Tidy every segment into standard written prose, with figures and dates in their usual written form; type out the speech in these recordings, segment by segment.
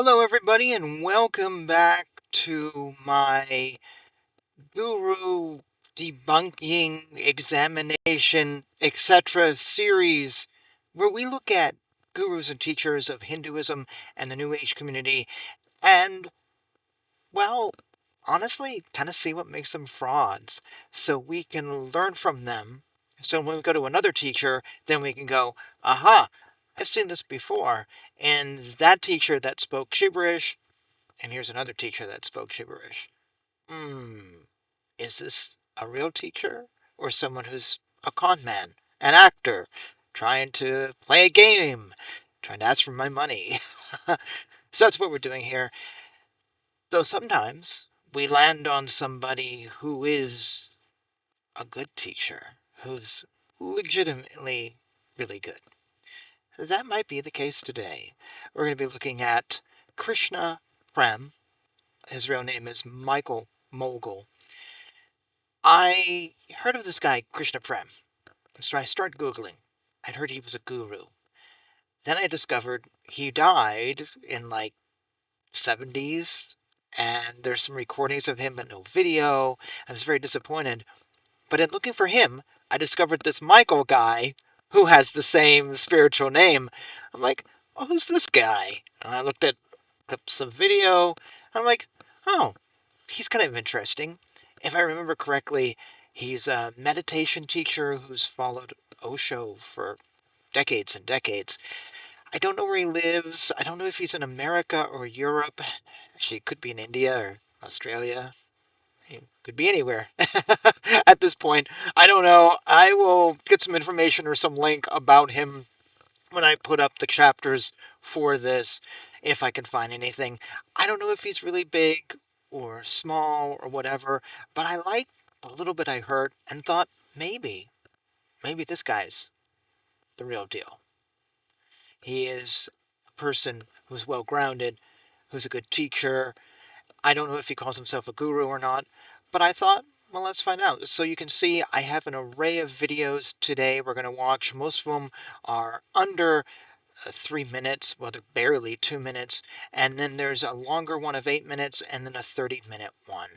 Hello, everybody, and welcome back to my guru debunking examination, etc. series where we look at gurus and teachers of Hinduism and the New Age community and, well, honestly, kind of see what makes them frauds so we can learn from them. So when we go to another teacher, then we can go, aha, I've seen this before. And that teacher that spoke gibberish. And here's another teacher that spoke gibberish. Is this a real teacher or someone who's a con man, an actor, trying to play a game, trying to ask for my money? So that's what we're doing here. Though sometimes we land on somebody who is a good teacher, who's legitimately really good. That might be the case today. We're going to be looking at Krishna Prem. His real name is Michael Mogul. I heard of this guy, Krishna Prem. So I started Googling. I'd heard he was a guru. Then I discovered he died in like 70s, and there's some recordings of him but no video. I was very disappointed. But in looking for him, I discovered this Michael guy who has the same spiritual name. I'm like, oh, who's this guy? And I looked at clips of video, and I'm like, oh, he's kind of interesting. If I remember correctly, he's a meditation teacher who's followed Osho for decades and decades. I don't know where he lives. I don't know if he's in America or Europe. She could be in India or Australia. He could be anywhere at this point. I don't know. I will get some information or some link about him when I put up the chapters for this, if I can find anything. I don't know if he's really big or small or whatever, but I liked the little bit I heard and thought maybe this guy's the real deal. He is a person who's well grounded, who's a good teacher. I don't know if he calls himself a guru or not, but I thought, well, let's find out. So you can see I have an array of videos today we're going to watch. Most of them are under 3 minutes, well, they're barely 2 minutes, and then there's a longer one of 8 minutes, and then a 30-minute one.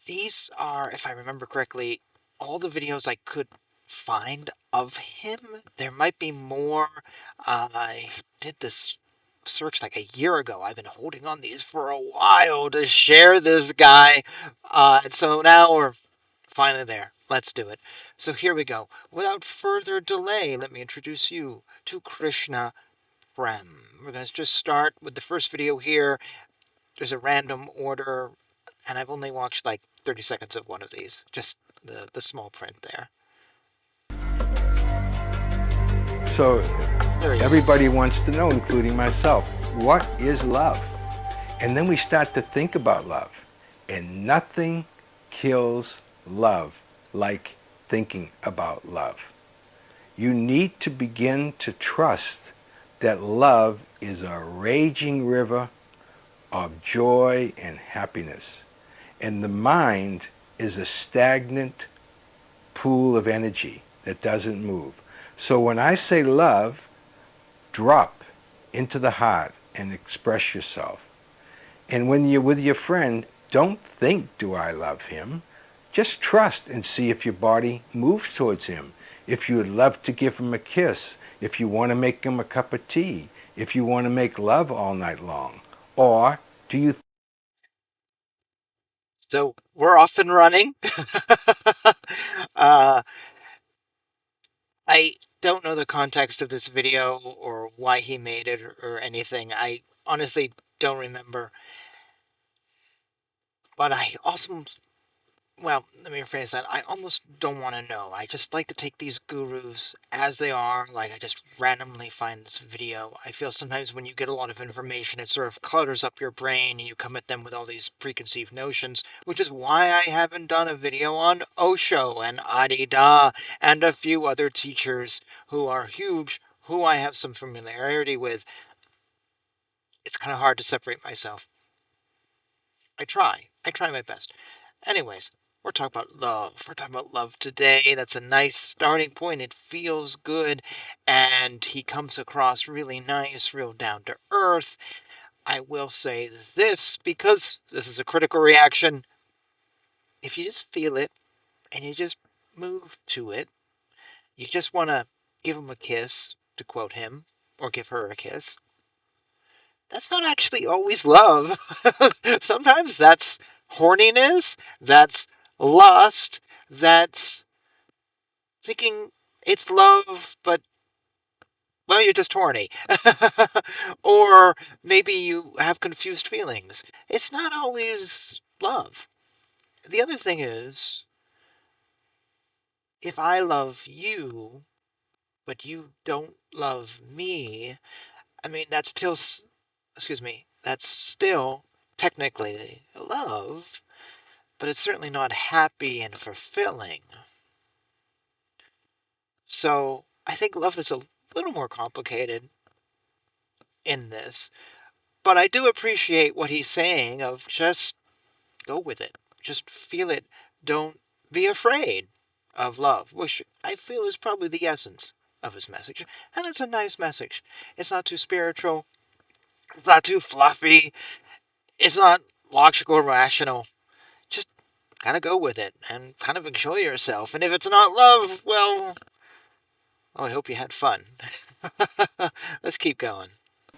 These are, if I remember correctly, all the videos I could find of him. There might be more. I did this search like a year ago. I've been holding on these for a while to share this guy. And so now we're finally there. Let's do it. So here we go. Without further delay, let me introduce you to Krishna Prem. We're going to just start with the first video here. There's a random order, and I've only watched like 30 seconds of one of these. Just the small print there. So There he everybody is. wants to know, including myself, what is love? And then we start to think about love. And nothing kills love like thinking about love. You need to begin to trust that love is a raging river of joy and happiness. And the mind is a stagnant pool of energy that doesn't move. So when I say love, drop into the heart and express yourself. And when you're with your friend, don't think, do I love him? Just trust and see if your body moves towards him. If you would love to give him a kiss, if you want to make him a cup of tea, if you want to make love all night long. Or do you So we're off and running. uh, I don't know the context of this video or why he made it or anything. I honestly don't remember. But I also, well, let me rephrase that. I almost don't want to know. I just like to take these gurus as they are. Like, I just randomly find this video. I feel sometimes when you get a lot of information, it sort of clutters up your brain and you come at them with all these preconceived notions, which is why I haven't done a video on Osho and Adi Da and a few other teachers who are huge, who I have some familiarity with. It's kind of hard to separate myself. I try. I try my best. Anyways, we're talking about love. We're talking about love today. That's a nice starting point. It feels good. And he comes across really nice, real down to earth. I will say this, because this is a critical reaction. If you just feel it and you just move to it, you just want to give him a kiss, to quote him, or give her a kiss. That's not actually always love. Sometimes that's horniness, that's lust, that's thinking it's love, but, well, you're just horny. Or maybe you have confused feelings. It's not always love. The other thing is, if I love you, but you don't love me, I mean, that's still, excuse me, that's still technically love, but it's certainly not happy and fulfilling. So I think love is a little more complicated in this, but I do appreciate what he's saying of just go with it, just feel it, don't be afraid of love, which I feel is probably the essence of his message. And it's a nice message. It's not too spiritual, it's not too fluffy, it's not logical or rational. Just kind of go with it and kind of enjoy yourself. And if it's not love, well, oh, I hope you had fun. Let's keep going.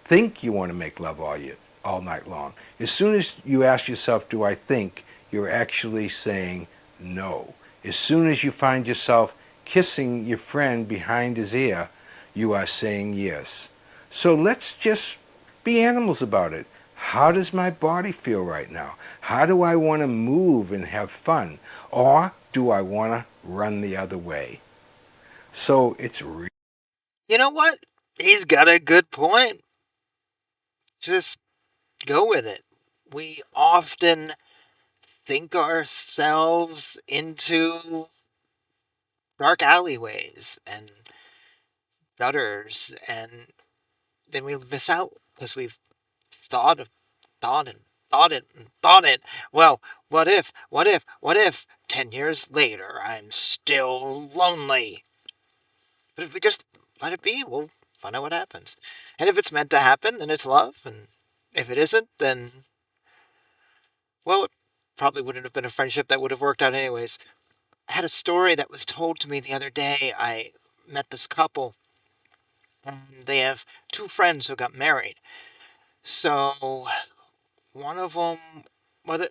Think you want to make love all night long. As soon as you ask yourself, do I think, you're actually saying no. As soon as you find yourself kissing your friend behind his ear, you are saying yes. So let's just be animals about it. How does my body feel right now? How do I want to move and have fun? Or do I want to run the other way? So it's You know what? He's got a good point. Just go with it. We often think ourselves into dark alleyways and gutters, and then we miss out because we've thought and thought it and thought it. Well, what if 10 years later I'm still lonely? But if we just let it be, we'll find out what happens. And if it's meant to happen, then it's love. And if it isn't, then, well, it probably wouldn't have been a friendship that would have worked out anyways. I had a story that was told to me the other day. I met this couple, and they have two friends who got married. So one of them, whether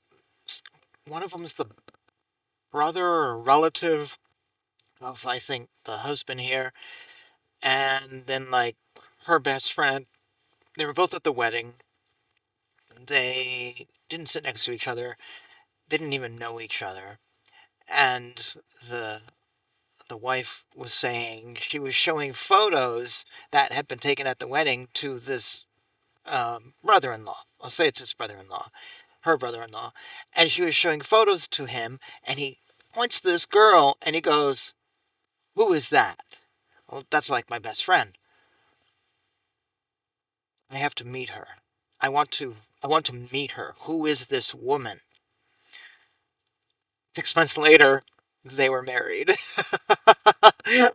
one of them's the brother or relative of, I think, the husband here, and then like her best friend. They were both at the wedding. They didn't sit next to each other. They didn't even know each other. And the the wife was saying she was showing photos that had been taken at the wedding to this brother-in-law. I'll say it's his brother-in-law, her brother-in-law. And she was showing photos to him, and he points to this girl, and he goes, "Who is that?" "Well, that's like my best friend. I have to meet her. I want to meet her. Who is this woman?" 6 months later, they were married.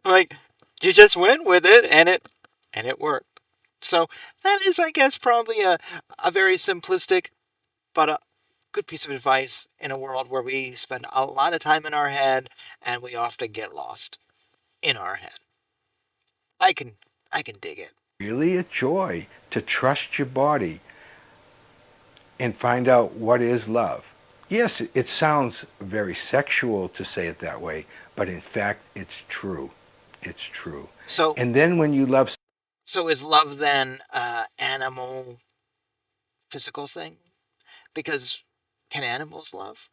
Like, you just went with it, and it worked. So that is, I guess, probably a very simplistic but a good piece of advice in a world where we spend a lot of time in our head and we often get lost in our head. I can I can dig it. really a joy to trust your body and find out what is love. Yes, it sounds very sexual to say it that way, but in fact, it's true. It's true. So And then when you love so is love then animal physical thing? Because can animals love?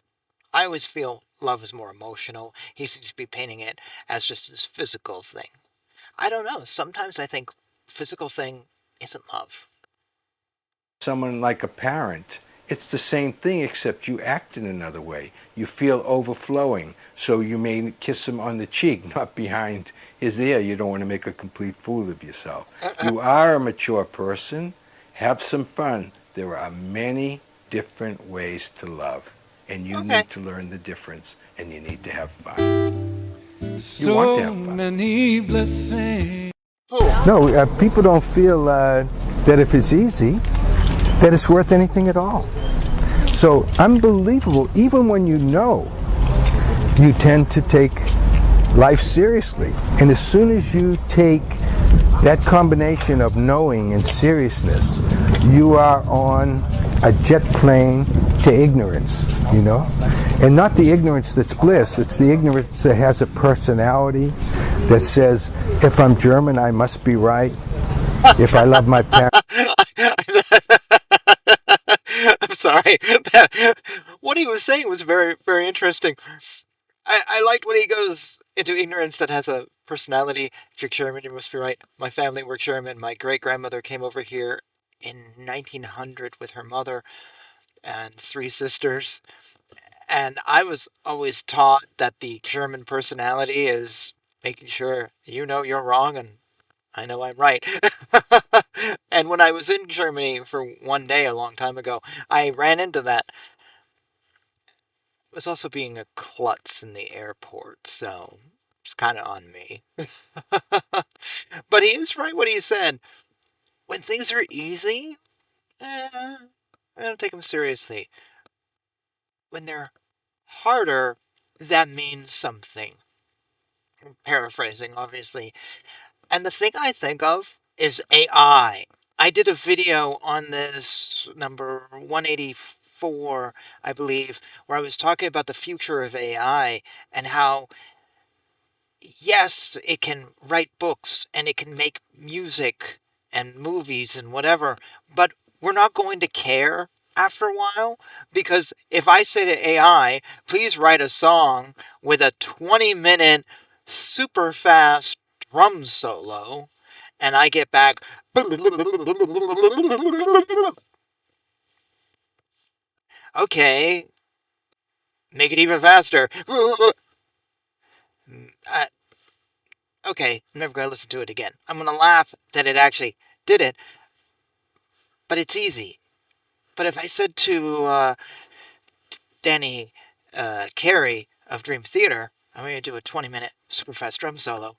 I always feel love is more emotional. He seems to be painting it as just this physical thing. I don't know. Sometimes I think physical thing isn't love. someone like a parent, it's the same thing except you act in another way. You feel overflowing, so you may kiss him on the cheek, not behind his ear. You don't want to make a complete fool of yourself. You are a mature person. Have some fun. There are many different ways to love, and you Okay. need to learn the difference, and you need to have fun. You want to have fun. Many blessings. Cool. No, people don't feel that if it's easy, that it's worth anything at all. So unbelievable. Even when you know, you tend to take life seriously. And as soon as you take that combination of knowing and seriousness, you are on a jet plane to ignorance, you know? And not the ignorance that's bliss, it's the ignorance that has a personality that says, if I'm German, I must be right. If I love my parents. I'm sorry. What he was saying was very, very interesting. I liked when he goes into ignorance that has a personality. If you're German, you must be right. My family were German. My great grandmother came over here in 1900 with her mother and three sisters. And I was always taught that the German personality is making sure you know you're wrong and I know I'm right. And when I was in Germany for one day a long time ago, I ran into that. It was also being a klutz in the airport, so it's kind of on me. But he is right what he said. When things are easy, I don't take them seriously. When they're harder, that means something. Paraphrasing, obviously. And the thing I think of is AI. I did a video on this, number 184, I believe, where I was talking about the future of AI and how, yes, it can write books and it can make music and movies and whatever, but we're not going to care after a while, because if I say to AI, please write a song with a 20-minute super fast drum solo, and I get back, okay, make it even faster. Uh, okay, I'm never going to listen to it again. I'm going to laugh that it actually did it, but it's easy. But if I said to Danny Carey of Dream Theater, I'm going to do a 20-minute super fast drum solo,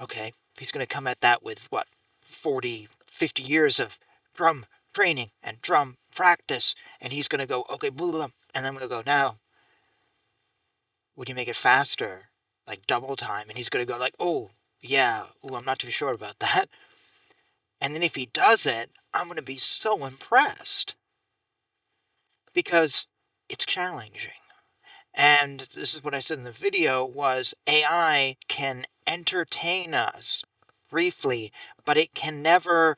okay, he's going to come at that with what, 40, 50 years of drum training and drum practice, and he's going to go, okay, blah, blah, and I'm going to go, now, would you make it faster, like double time? And he's going to go like, oh, yeah, ooh, I'm not too sure about that. And then if he does it, I'm going to be so impressed because it's challenging. And this is what I said in the video was AI can entertain us briefly, but it can never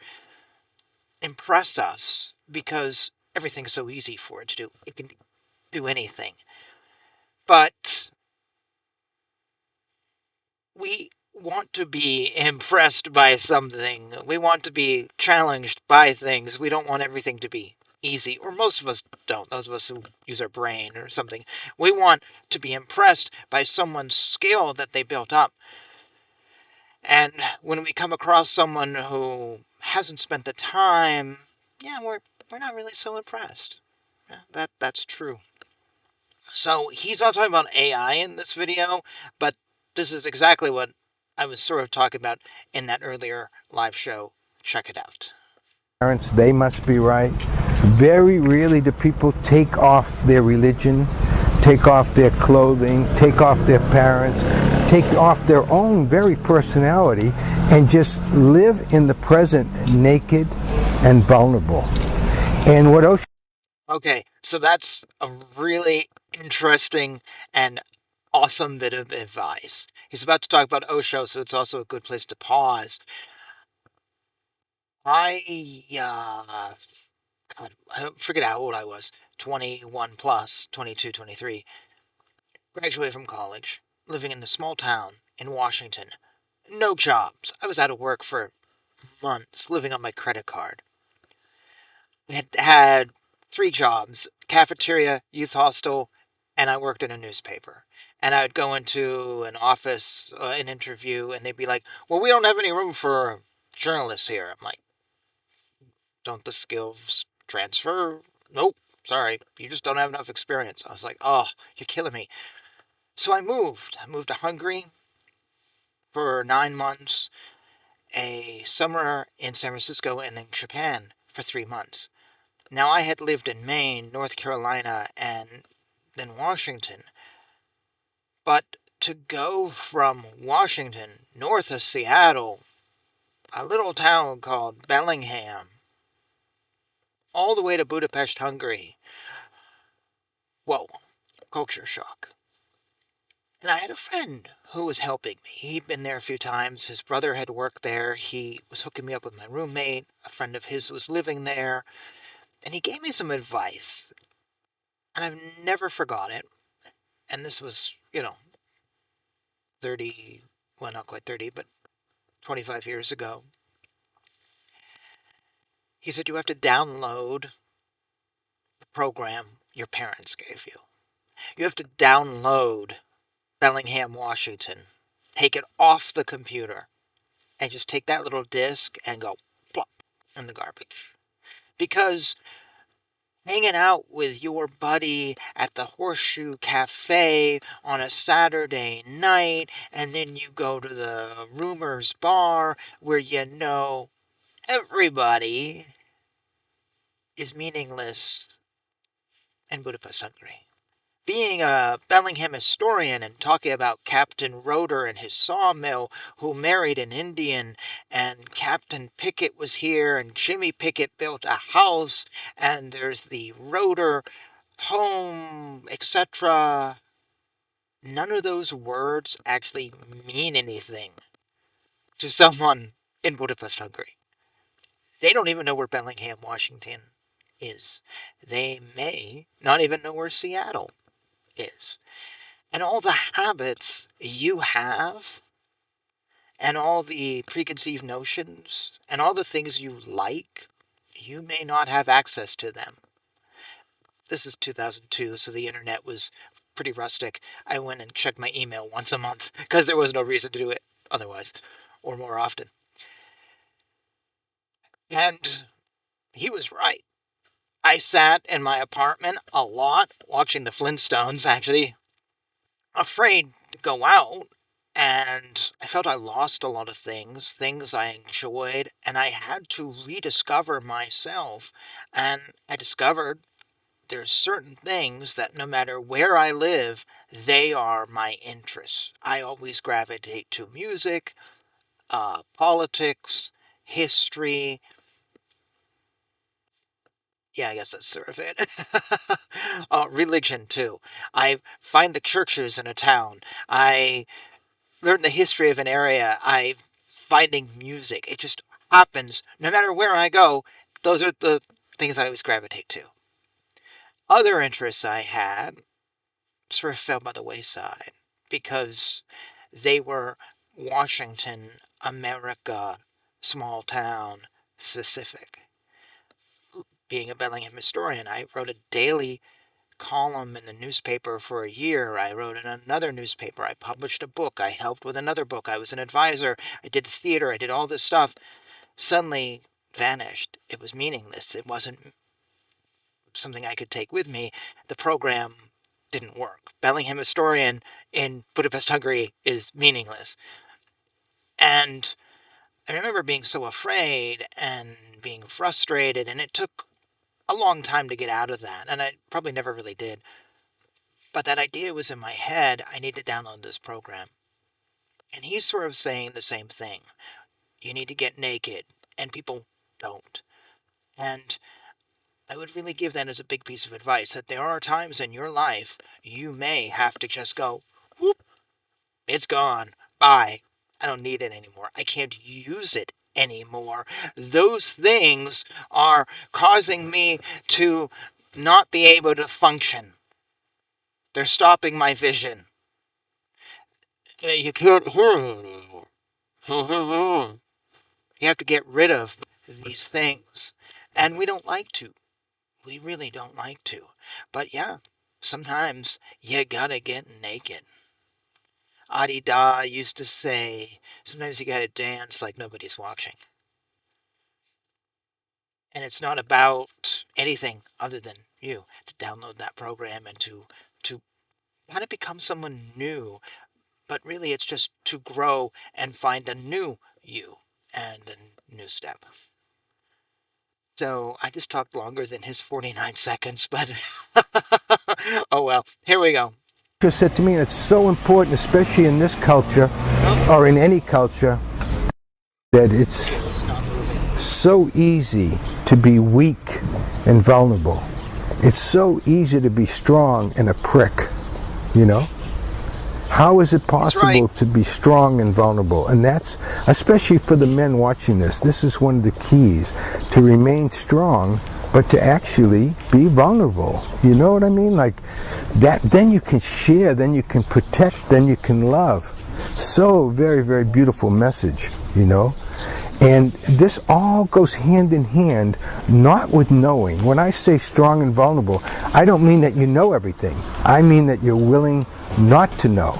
impress us because everything's so easy for it to do. It can do anything. But we want to be impressed by something. We want to be challenged by things. We don't want everything to be easy, or most of us don't, those of us who use our brain or something. We want to be impressed by someone's skill that they built up. And when we come across someone who hasn't spent the time, yeah, we're not really so impressed. Yeah, that's true. So he's not talking about AI in this video, but this is exactly what I was sort of talking about in that earlier live show. Check it out. Parents, they must be right. Very rarely do people take off their religion, take off their clothing, take off their parents, take off their own very personality, and just live in the present naked and vulnerable. And what Osho... Okay, so that's a really interesting and awesome bit of advice. He's about to talk about Osho, so it's also a good place to pause. God, I forget how old I was. 21 plus, 22, 23. Graduated from college, living in a small town in Washington. No jobs. I was out of work for months, living on my credit card. I had three jobs: cafeteria, youth hostel, and I worked in a newspaper. And I would go into an office, an interview, and they'd be like, well, we don't have any room for journalists here. I'm like, don't the skills transfer? Nope, sorry, you just don't have enough experience. I was like, oh, you're killing me. So I moved. I moved to Hungary for 9 months, a summer in San Francisco, and then Japan for 3 months. Now, I had lived in Maine, North Carolina, and then Washington, but to go from Washington, north of Seattle, a little town called Bellingham, all the way to Budapest, Hungary, whoa, culture shock. And I had a friend who was helping me. He'd been there a few times. His brother had worked there. He was hooking me up with my roommate. A friend of his was living there. And he gave me some advice. And I've never forgot it. And this was, 30, well, not quite 30, but 25 years ago. He said, you have to download the program your parents gave you. You have to download Bellingham, Washington. Take it off the computer. And just take that little disc and go plop in the garbage. Because hanging out with your buddy at the Horseshoe Cafe on a Saturday night, and then you go to the Rumors Bar where you know everybody is meaningless in Budapest, Hungary. Being a Bellingham historian and talking about Captain Roeder and his sawmill who married an Indian, and Captain Pickett was here, and Jimmy Pickett built a house, and there's the Roeder home, etc. None of those words actually mean anything to someone in Budapest, Hungary. They don't even know where Bellingham, Washington is. They may not even know where Seattle is. And all the habits you have, and all the preconceived notions, and all the things you like, you may not have access to them. This is 2002, so the internet was pretty rustic. I went and checked my email once a month because there was no reason to do it otherwise, or more often. And he was right. I sat in my apartment a lot watching the Flintstones, actually, afraid to go out. And I felt I lost a lot of things I enjoyed, and I had to rediscover myself. And I discovered there's certain things that no matter where I live, they are my interests. I always gravitate to music, politics, history. Yeah, I guess that's sort of it. Religion, too. I find the churches in a town. I learn the history of an area. I finding music. It just happens. No matter where I go, those are the things I always gravitate to. Other interests I had sort of fell by the wayside because they were Washington, America, small town specific. Being a Bellingham historian, I wrote a daily column in the newspaper for a year. I wrote in another newspaper. I published a book. I helped with another book. I was an advisor. I did theater. I did all this stuff. Suddenly vanished. It was meaningless. It wasn't something I could take with me. The program didn't work. Bellingham historian in Budapest, Hungary is meaningless. And I remember being so afraid and being frustrated, and it took a long time to get out of that, and I probably never really did. But that idea was in my head. I need to download this program. And he's sort of saying the same thing. You need to get naked, and people don't. And I would really give that as a big piece of advice, that there are times in your life you may have to just go, whoop, it's gone. Bye. I don't need it anymore. I can't use it anymore. Those things are causing me to not be able to function. They're stopping my vision. You can't hear it anymore. You have to get rid of these things. And we don't like to. We really don't like to. But yeah, sometimes you gotta get naked. Adi Da used to say, sometimes you gotta dance like nobody's watching. And it's not about anything other than you to download that program and to kind of become someone new. But really, it's just to grow and find a new you and a new step. So I just talked longer than his 49 seconds, but oh well. Here we go. Just said to me, and it's so important, especially in this culture Oh, or in any culture, that it's it is not moving. so easy to be weak and vulnerable. It's so easy to be strong and a prick, you know? How is it He's right. possible to be strong and vulnerable? And that's, especially for the men watching this is one of the keys to remain strong, but to actually be vulnerable. You know what I mean? Like that, then you can share, then you can protect, then you can love. So very, very beautiful message, you know? And this all goes hand in hand, not with knowing. When I say strong and vulnerable, I don't mean that you know everything. I mean that you're willing not to know,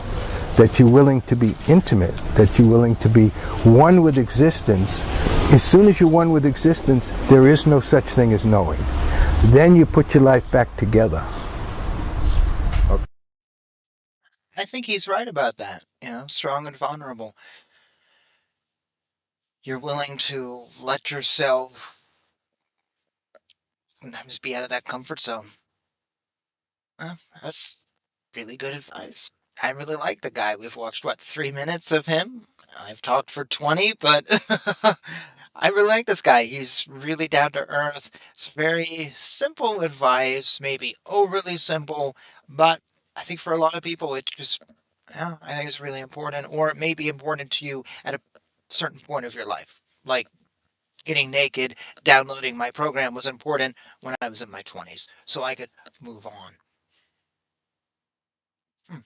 that you're willing to be intimate, that you're willing to be one with existence. As soon as you're one with existence, there is no such thing as knowing. Then you put your life back together. I think he's right about that. Strong and vulnerable. You're willing to let yourself sometimes be out of that comfort zone. That's really good advice. I really like the guy. We've watched, what, 3 minutes of him? I've talked for 20, but I really like this guy. He's really down to earth. It's very simple advice, maybe overly simple, but I think for a lot of people, it's just, yeah, I think it's really important, or it may be important to you at a certain point of your life. Like getting naked, downloading my program was important when I was in my 20s, so I could move on. Hmm.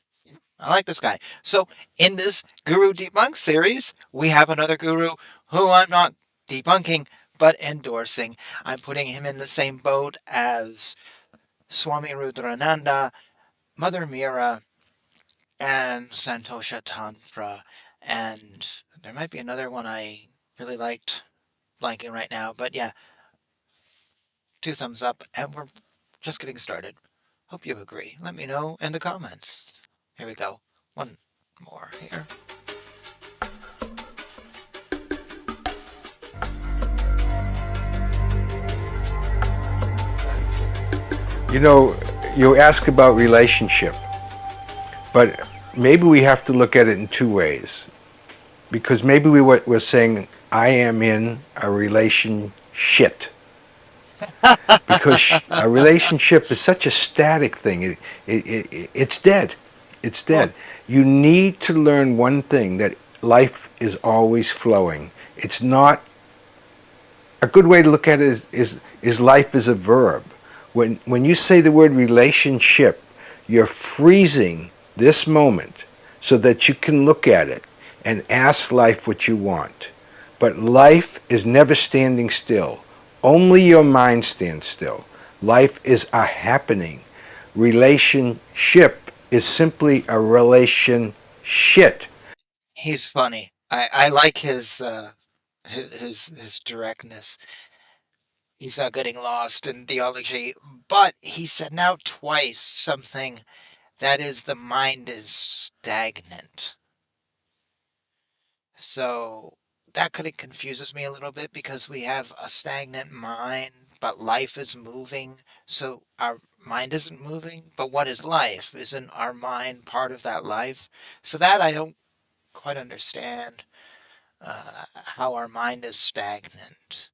I like this guy. So, in this Guru Debunk series, we have another guru who I'm not debunking, but endorsing. I'm putting him in the same boat as Swami Rudraనంద, Mother Mira, and Santosha Tantra. And there might be another one I really liked blanking right now, but yeah, two thumbs up, and we're just getting started. Hope you agree. Let me know in the comments. Here we go. One more here. You know, you ask about relationship, but maybe we have to look at it in two ways. Because maybe we're saying, I am in a relationship. Because a relationship is such a static thing. It's dead. It's Well, dead. You need to learn one thing, that life is always flowing. It's not, a good way to look at it is life is a verb. When you say the word relationship, you're freezing this moment so that you can look at it and ask life what you want. But life is never standing still. Only your mind stands still. Life is a happening. Relationship is simply a relationship. he's funny. I like his directness. He's not getting lost in theology, but he said now twice something that is the mind is stagnant. So that kind of confuses me a little bit because we have a stagnant mind, but life is moving. So our mind isn't moving. But what is life? Isn't our mind part of that life? So that I don't quite understand how our mind is stagnant.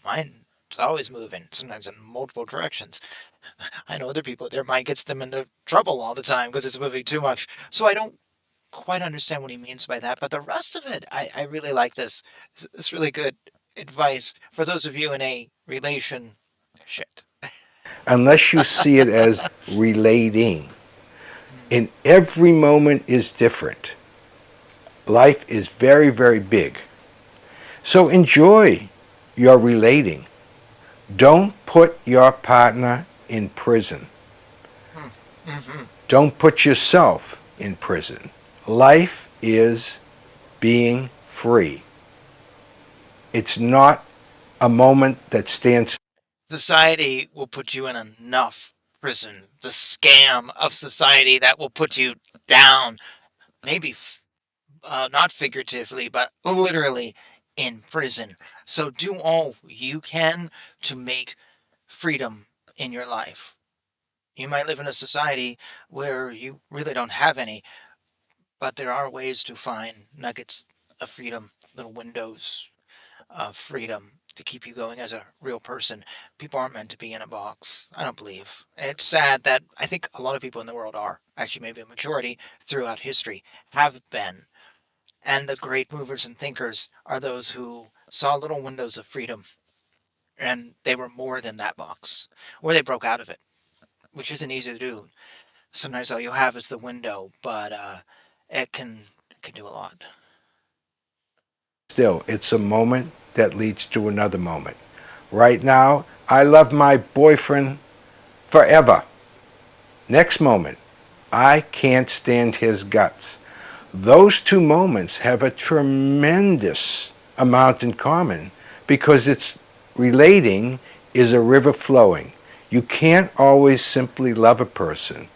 Mine is always moving, sometimes in multiple directions. I know other people, their mind gets them into trouble all the time because it's moving too much. So I don't quite understand what he means by that. But the rest of it, I really like this. It's really good advice for those of you in a relation shit. Unless you see it as relating. Mm. And every moment is different. Life is very, very big. So enjoy your relating. Don't put your partner in prison. Mm-hmm. Don't put yourself in prison. Life is being free. It's not a moment that stands. Society will put you in enough prison. The scam of society that will put you down. Maybe not figuratively, but literally in prison. So do all you can to make freedom in your life. You might live in a society where you really don't have any, but there are ways to find nuggets of freedom, little windows of freedom to keep you going as a real person. People aren't meant to be in a box, I don't believe. It's sad that I think a lot of people in the world are, actually maybe a majority throughout history, have been. And the great movers and thinkers are those who saw little windows of freedom, and they were more than that box, or they broke out of it, which isn't easy to do. Sometimes all you have is the window, but it can do a lot. Still, it's a moment that leads to another moment. Right now, I love my boyfriend forever. Next moment, I can't stand his guts. Those two moments have a tremendous amount in common because it's relating is a river flowing. You can't always simply love a person.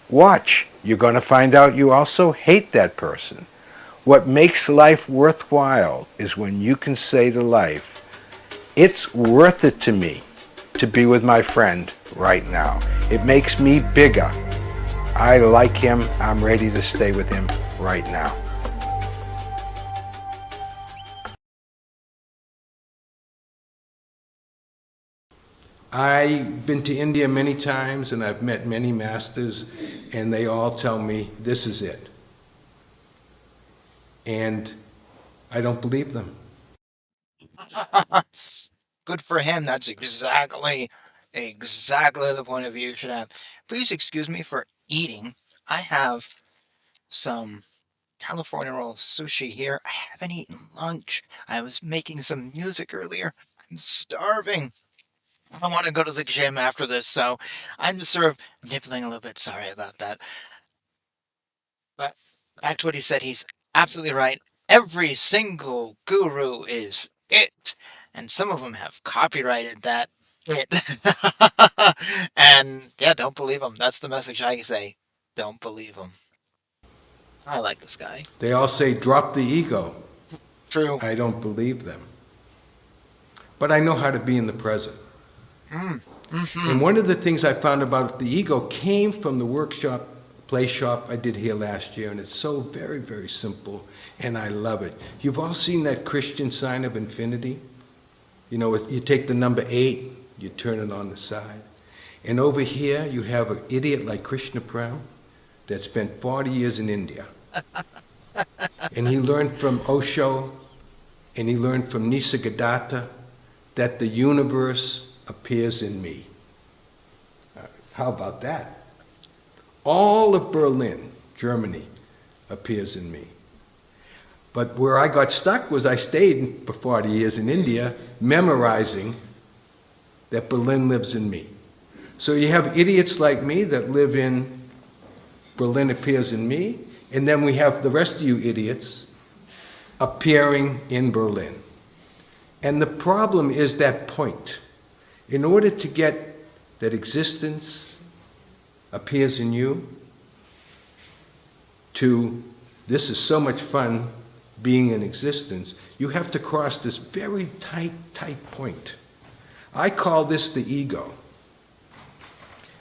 Watch, you're going to find out you also hate that person. What makes life worthwhile is when you can say to life, it's worth it to me to be with my friend right now. It makes me bigger. I like him. I'm ready to stay with him right now. I've been to India many times and I've met many masters, and they all tell me this is it. And I don't believe them. Good for him. That's exactly the point of view you should have. Please excuse me for eating. I have some California roll sushi here. I haven't eaten lunch. I was making some music earlier. I'm starving. I want to go to the gym after this, so I'm just sort of nibbling a little bit. Sorry about that. But back to what he said, he's absolutely right. Every single guru is it. And some of them have copyrighted that it. And yeah, don't believe them. That's the message I say. Don't believe them. I like this guy. They all say drop the ego. True. I don't believe them. But I know how to be in the present. And one of the things I found about the ego came from the workshop, play shop I did here last year, and it's so very, very simple, and I love it. You've all seen that Christian sign of infinity? You know, you take the number 8, you turn it on the side, and over here you have an idiot like Krishna Prem that spent 40 years in India. And he learned from Osho, and he learned from Nisargadatta that the universe appears in me. How about that? All of Berlin, Germany, appears in me. But where I got stuck was I stayed for 40 years in India memorizing that Berlin lives in me. So you have idiots like me that live in Berlin appears in me, and then we have the rest of you idiots appearing in Berlin. And the problem is that point. In order to get that existence appears in you, to this is so much fun being in existence, you have to cross this very tight point. I call this the ego.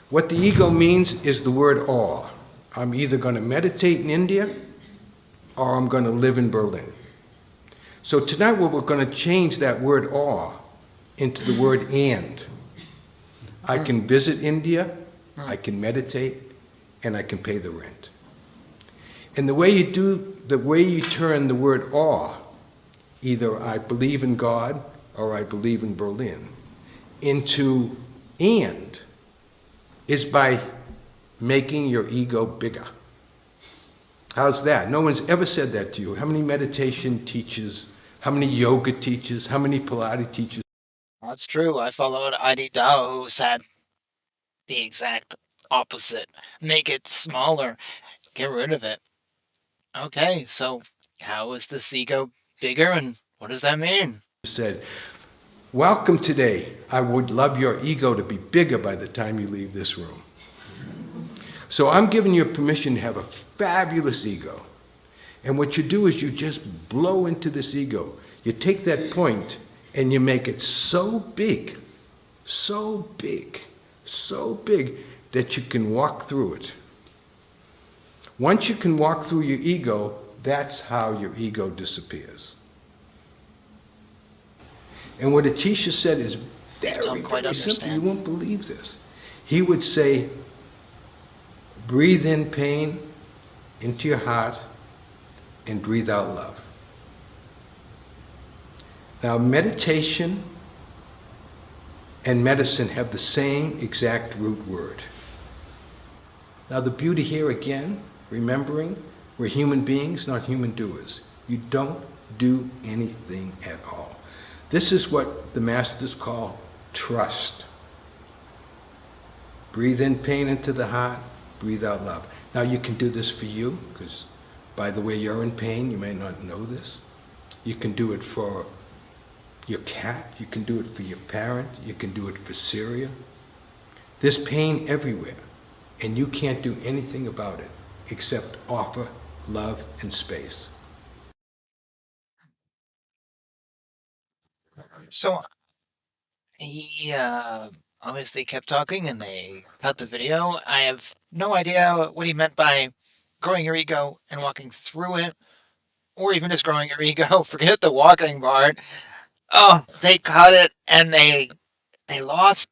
What the ego means is the word awe. I'm either going to meditate in India or I'm going to live in Berlin. So tonight we're going to change that word awe into the word and. I can visit India, I can meditate, and I can pay the rent. And the way you turn the word awe, either I believe in God or I believe in Berlin, into and, is by making your ego bigger. How's that? No one's ever said that to you. How many meditation teachers, how many yoga teachers, how many Pilates teachers? That's true. I followed Adi Da, who said the exact opposite. Make it smaller. Get rid of it. Okay, so how is this ego bigger and what does that mean? Said, welcome today. I would love your ego to be bigger by the time you leave this room. So I'm giving you permission to have a fabulous ego. And what you do is you just blow into this ego. You take that point and you make it so big, so big, so big that you can walk through it. Once you can walk through your ego, that's how your ego disappears. And what Atisha said is I don't very, quite very simple. You understand. won't believe this. He would say, breathe in pain into your heart and breathe out love. Now, meditation and medicine have the same exact root word. Now, the beauty here again, remembering, we're human beings, not human doers. You don't do anything at all. This is what the masters call trust. Breathe in pain into the heart, breathe out love. Now, you can do this for you, because by the way you're in pain, you may not know this. You can do it for your cat, you can do it for your parent, you can do it for Syria. There's pain everywhere, and you can't do anything about it except offer love and space. So he obviously kept talking and they cut the video. I have no idea what he meant by growing your ego and walking through it, or even just growing your ego. Forget the walking part. Oh, they cut it and they lost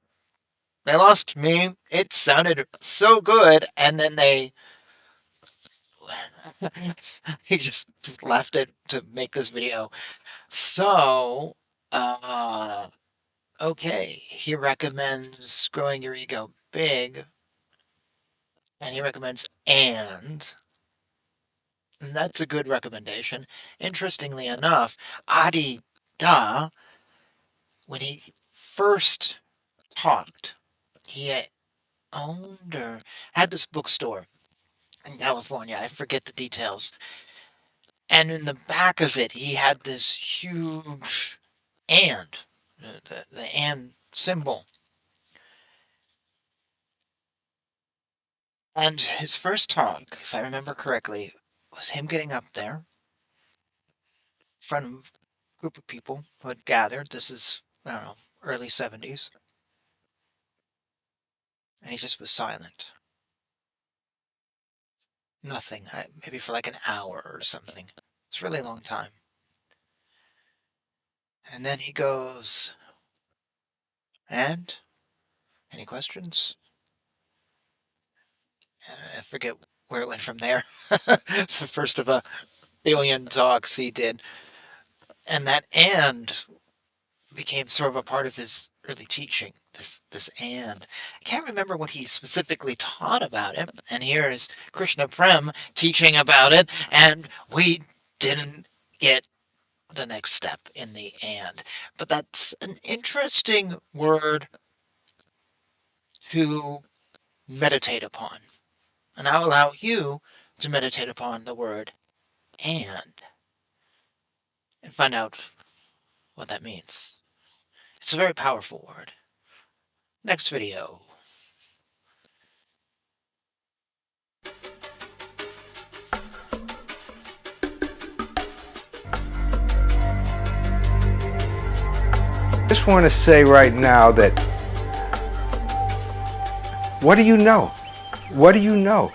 they lost me. It sounded so good, and then they he just left it to make this video. So, uh, okay, he recommends growing your ego big, and he recommends and that's a good recommendation. Interestingly enough, Adi Da, when he first talked, he owned or had this bookstore in California. I forget the details. And in the back of it, he had this huge and, the and symbol. And his first talk, if I remember correctly, was him getting up there in front of a group of people who had gathered. This is, I don't know, early 70s. And he just was silent. Nothing. Maybe for like an hour or something. It's a really long time. And then he goes, and? Any questions? I forget where it went from there. It's the first of a billion talks he did. And that and became sort of a part of his early teaching. This and I can't remember what he specifically taught about it. And here is Krishna Prem teaching about it, and we didn't get the next step in the and. But that's an interesting word to meditate upon. And I'll allow you to meditate upon the word and find out what that means. It's a very powerful word. Next video. I just want to say right now that what do you know? What do you know?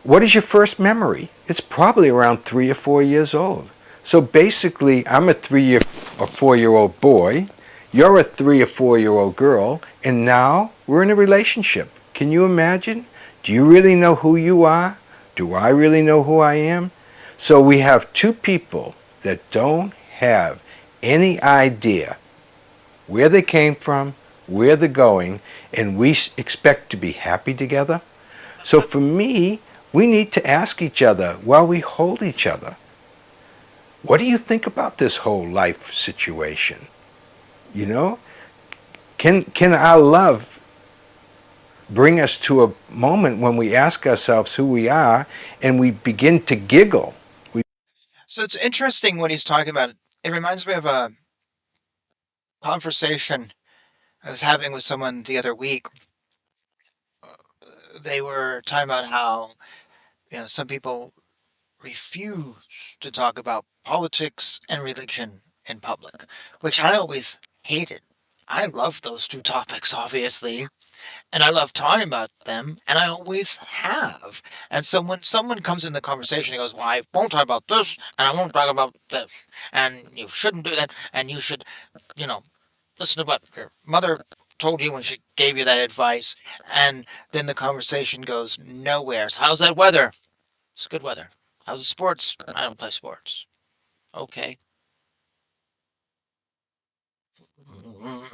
What is your first memory? It's probably around 3 or 4 years old. So basically, I'm a 3 or 4-year-old boy, you're a 3 or 4-year-old girl, and now we're in a relationship. Can you imagine? Do you really know who you are? Do I really know who I am? So we have two people that don't have any idea where they came from, where they're going, and we expect to be happy together. So for me, we need to ask each other while we hold each other, what do you think about this whole life situation? You know, can our love bring us to a moment when we ask ourselves who we are and we begin to giggle? So it's interesting what he's talking about. It reminds me of a conversation I was having with someone the other week. They were talking about how, some people refuse to talk about politics and religion in public, which I always hated. I love those two topics, obviously, and I love talking about them, and I always have. And so when someone comes in the conversation and goes, "Well, I won't talk about this, and I won't talk about this, and you shouldn't do that, and you should, you know, listen to what your mother told you when she gave you that advice," and then the conversation goes nowhere. So how's that weather? It's good weather. How's the sports? I don't play sports. Okay.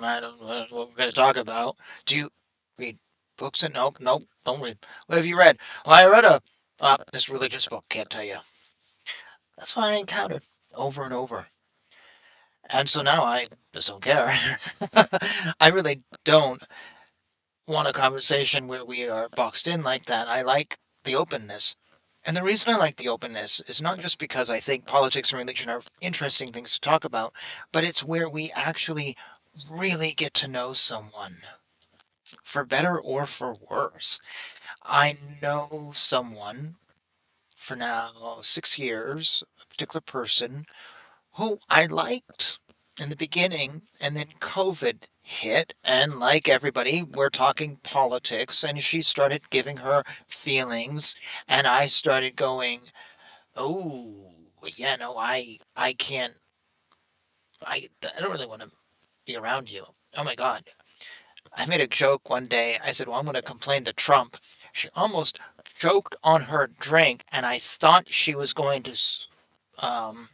I don't know what we're going to talk about. Do you read books? And nope, nope, don't read. What have you read? Well, I read this religious book. Can't tell you. That's what I encountered over and over. And so now I just don't care. I really don't want a conversation where we are boxed in like that. I like the openness. And the reason I like the openness is not just because I think politics and religion are interesting things to talk about, but it's where we actually really get to know someone, for better or for worse. I know someone for now 6 years, a particular person who I liked in the beginning, and then COVID hit, and like everybody, we're talking politics, and she started giving her feelings, and I started going, "Oh, yeah, no, I can't, I don't really want to be around you. Oh my God." I made a joke one day. I said, "Well, I'm going to complain to Trump." She almost choked on her drink, and I thought she was going to um,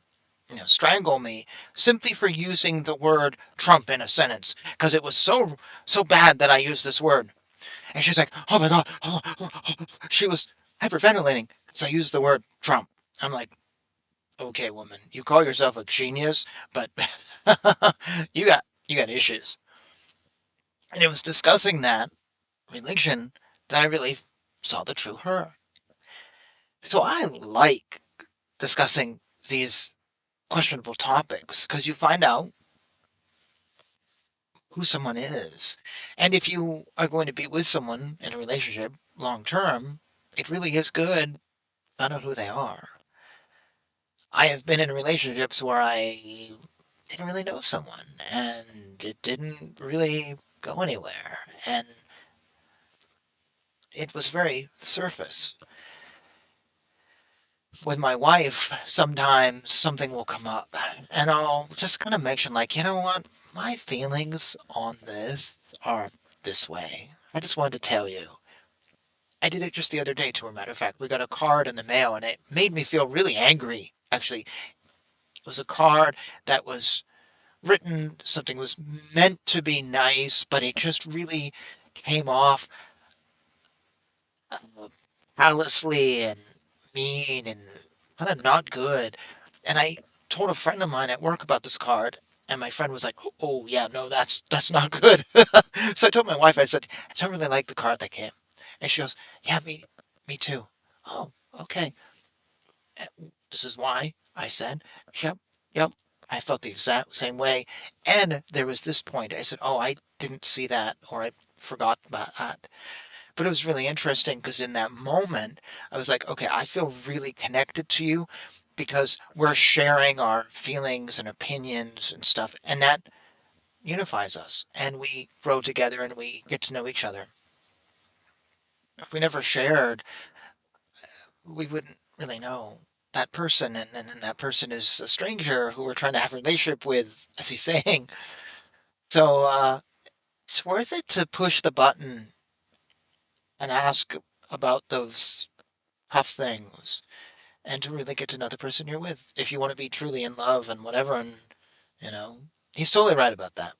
strangle me simply for using the word Trump in a sentence because it was so bad that I used this word. And she's like, "Oh my God." She was hyperventilating. So I used the word Trump. I'm like, "Okay, woman, you call yourself a genius, but you got issues." And it was discussing that religion that I really saw the true her. So I like discussing these questionable topics because you find out who someone is. And if you are going to be with someone in a relationship long term, it really is good to find out who they are. I have been in relationships where I didn't really know someone and it didn't really go anywhere. And it was very surface. With my wife, sometimes something will come up and I'll just kind of mention, like, "You know what? My feelings on this are this way. I just wanted to tell you." I did it just the other day, to a matter of fact. We got a card in the mail and it made me feel really angry. Actually, it was a card that was written, something was meant to be nice, but it just really came off uh, callously and mean and kind of not good. And I told a friend of mine at work about this card, and my friend was like, "Oh yeah, no, that's not good." So I told my wife, I said, "I don't really like the card that came," and she goes, "Yeah, me too." "Oh, okay. "Uh, This is why," I said. "Yep, yep." I felt the exact same way. And there was this point. I said, "Oh, I didn't see that, or I forgot about that." But it was really interesting because in that moment, I was like, "Okay, I feel really connected to you because we're sharing our feelings and opinions and stuff, and that unifies us, and we grow together and we get to know each other. If we never shared, we wouldn't really know that person, and then that person is a stranger who we're trying to have a relationship with, as he's saying." So it's worth it to push the button and ask about those tough things and to really get to know the person you're with if you want to be truly in love and whatever. And he's totally right about that,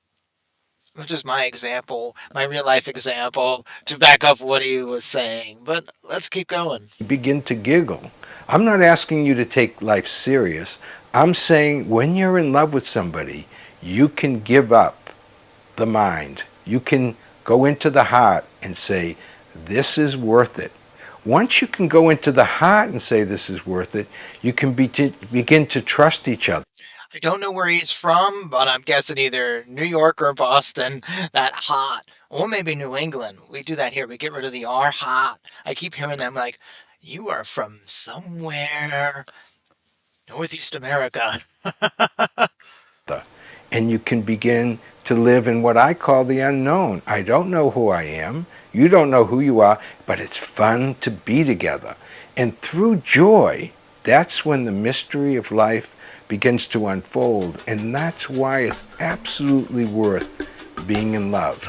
which is my example, my real life example to back up what he was saying. But let's keep going. Begin to giggle. I'm not asking you to take life serious. I'm saying when you're in love with somebody, you can give up the mind. You can go into the heart and say, this is worth it. Once you can go into the heart and say this is worth it, you can begin to trust each other. I don't know where he's from, but I'm guessing either New York or Boston. That hot. Or maybe New England. We do that here. We get rid of the R, hot. I keep hearing them like, "You are from somewhere Northeast America." together. And you can begin to live in what I call the unknown. I don't know who I am. You don't know who you are, but it's fun to be together. And through joy, that's when the mystery of life begins to unfold. And that's why it's absolutely worth being in love.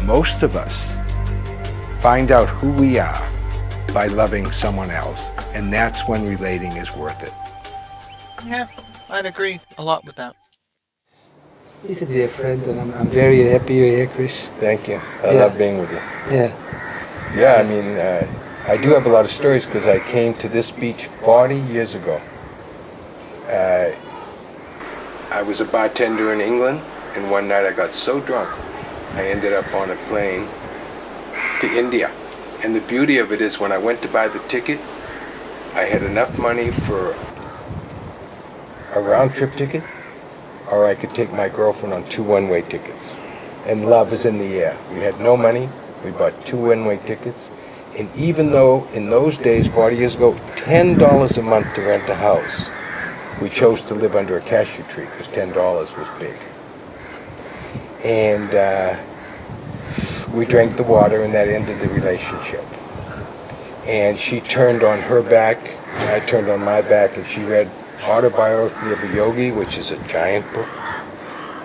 Most of us find out who we are by loving someone else. And that's when relating is worth it. Yeah, I'd agree a lot with that. He's a dear friend, and I'm very happy you're here, Chris. Thank you. I Yeah. love being with you. Yeah. Yeah, I mean, I do have a lot of stories because I came to this beach 40 years ago. I was a bartender in England, and one night I got so drunk, I ended up on a plane to India. And the beauty of it is when I went to buy the ticket, I had enough money for a round-trip ticket, or I could take my girlfriend on 2 one-way tickets. And love is in the air. We had no money. We bought 2 one-way tickets. And even though in those days, 40 years ago, $10 a month to rent a house, we chose to live under a cashew tree because $10 was big. And we drank the water, and that ended the relationship. And she turned on her back, and I turned on my back, and she read Autobiography of a Yogi, which is a giant book.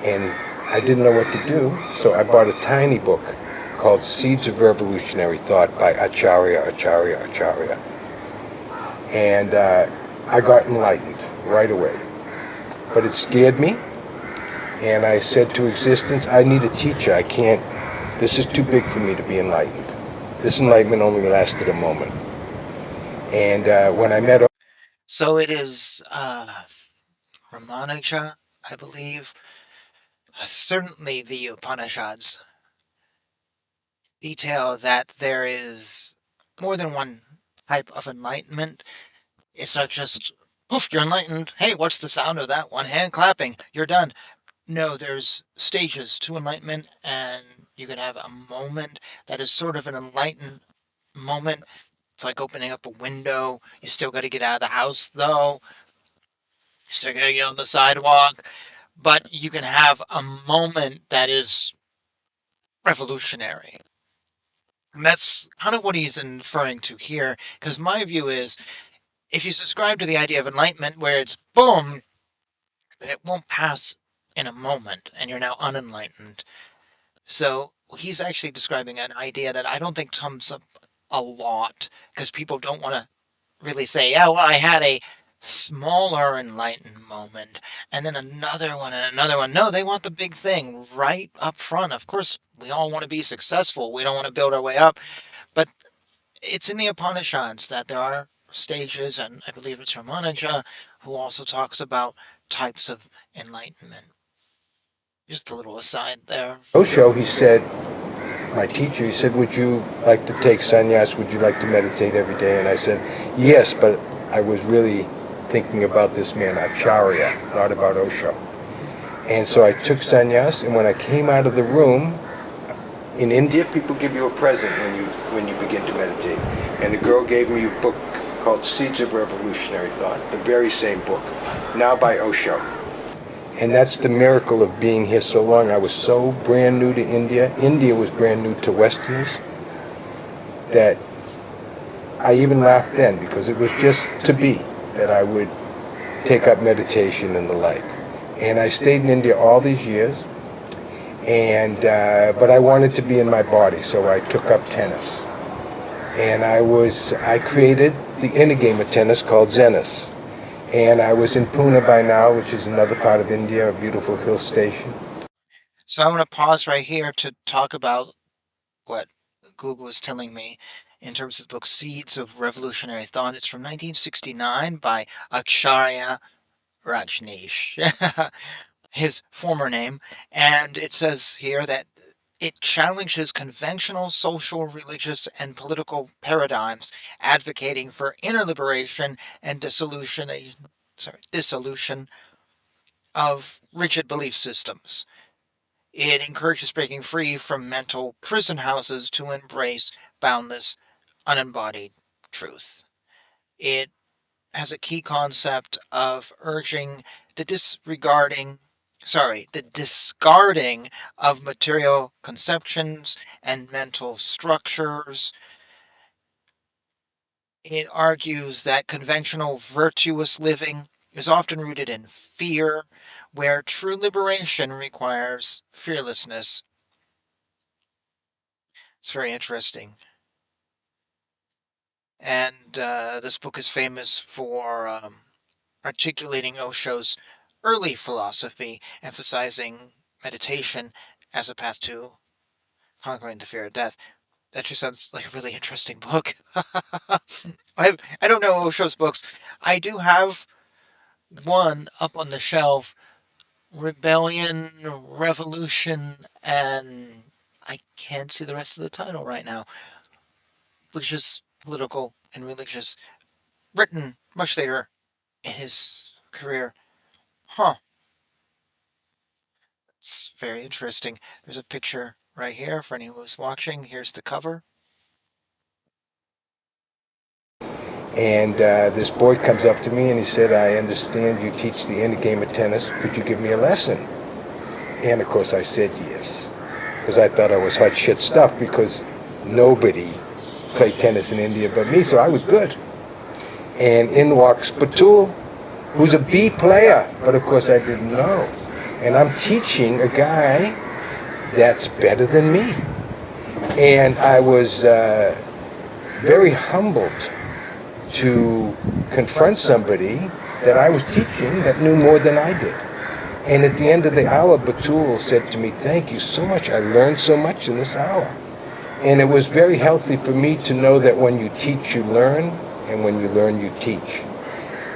And I didn't know what to do, so I bought a tiny book called Seeds of Revolutionary Thought by Acharya. And I got enlightened right away. But it scared me, and I said to existence, I need a teacher. I can't, this is too big for me to be enlightened. This enlightenment only lasted a moment. And when I met... So it is Ramanuja, I believe. Certainly the Upanishads detail that there is more than one type of enlightenment. It's not just, poof, you're enlightened. Hey, what's the sound of that? One hand clapping. You're done. No, there's stages to enlightenment, and you can have a moment that is sort of an enlightened moment. It's like opening up a window. You still got to get out of the house, though. You still got to get on the sidewalk. But you can have a moment that is revolutionary. And that's kind of what he's inferring to here, because my view is if you subscribe to the idea of enlightenment where it's boom, it won't pass in a moment and you're now unenlightened. So he's actually describing an idea that I don't think comes up a lot because people don't want to really say, oh, well, I had a smaller enlightened moment and then another one and another one. No, they want the big thing right up front. Of course, we all want to be successful. We don't want to build our way up. But it's in the Upanishads that there are stages, and I believe it's Ramanuja who also talks about types of enlightenment. Just a little aside there. Osho, he said, my teacher, he said, would you like to take sannyas? Would you like to meditate every day? And I said, yes, but I was really thinking about this man, Acharya, not about Osho. And so I took sannyas, and when I came out of the room, in India, people give you a present when you begin to meditate. And the girl gave me a book called Seeds of Revolutionary Thought, the very same book, now by Osho. And that's the miracle of being here so long. I was so brand new to India. India was brand new to Westerners that I even laughed then because it was just to be that I would take up meditation and the like. And I stayed in India all these years. And but I wanted to be in my body, so I took up tennis. And I created the inner game of tennis called Zennis. And I was in Pune by now, which is another part of India, a beautiful hill station. So I want to pause right here to talk about what Google was telling me in terms of the book Seeds of Revolutionary Thought. It's from 1969 by Acharya Rajneesh, his former name. And it says here that it challenges conventional social, religious, and political paradigms, advocating for inner liberation and dissolution of rigid belief systems. It encourages breaking free from mental prison houses to embrace boundless, unembodied truth. It has a key concept of urging the disregarding the discarding of material conceptions and mental structures. It argues that conventional virtuous living is often rooted in fear, where true liberation requires fearlessness. It's very interesting. And this book is famous for articulating Osho's early philosophy, emphasizing meditation as a path to conquering the fear of death. That actually sounds like a really interesting book. I don't know Osho's books. I do have one up on the shelf, Rebellion, Revolution, and I can't see the rest of the title right now, which is political and religious, written much later in his career. Huh, it's very interesting. There's a picture right here for anyone who's watching. Here's the cover. And this boy comes up to me and he said, I understand you teach the end game of tennis. Could you give me a lesson? And of course I said yes, because I thought I was hot shit stuff, because nobody played tennis in India but me, so I was good. And in walks Batul, who's a B player, but of course I didn't know. And I'm teaching a guy that's better than me. And I was very humbled to confront somebody that I was teaching that knew more than I did. And at the end of the hour, Batul said to me, thank you so much. I learned so much in this hour. And it was very healthy for me to know that when you teach, you learn, and when you learn, you teach.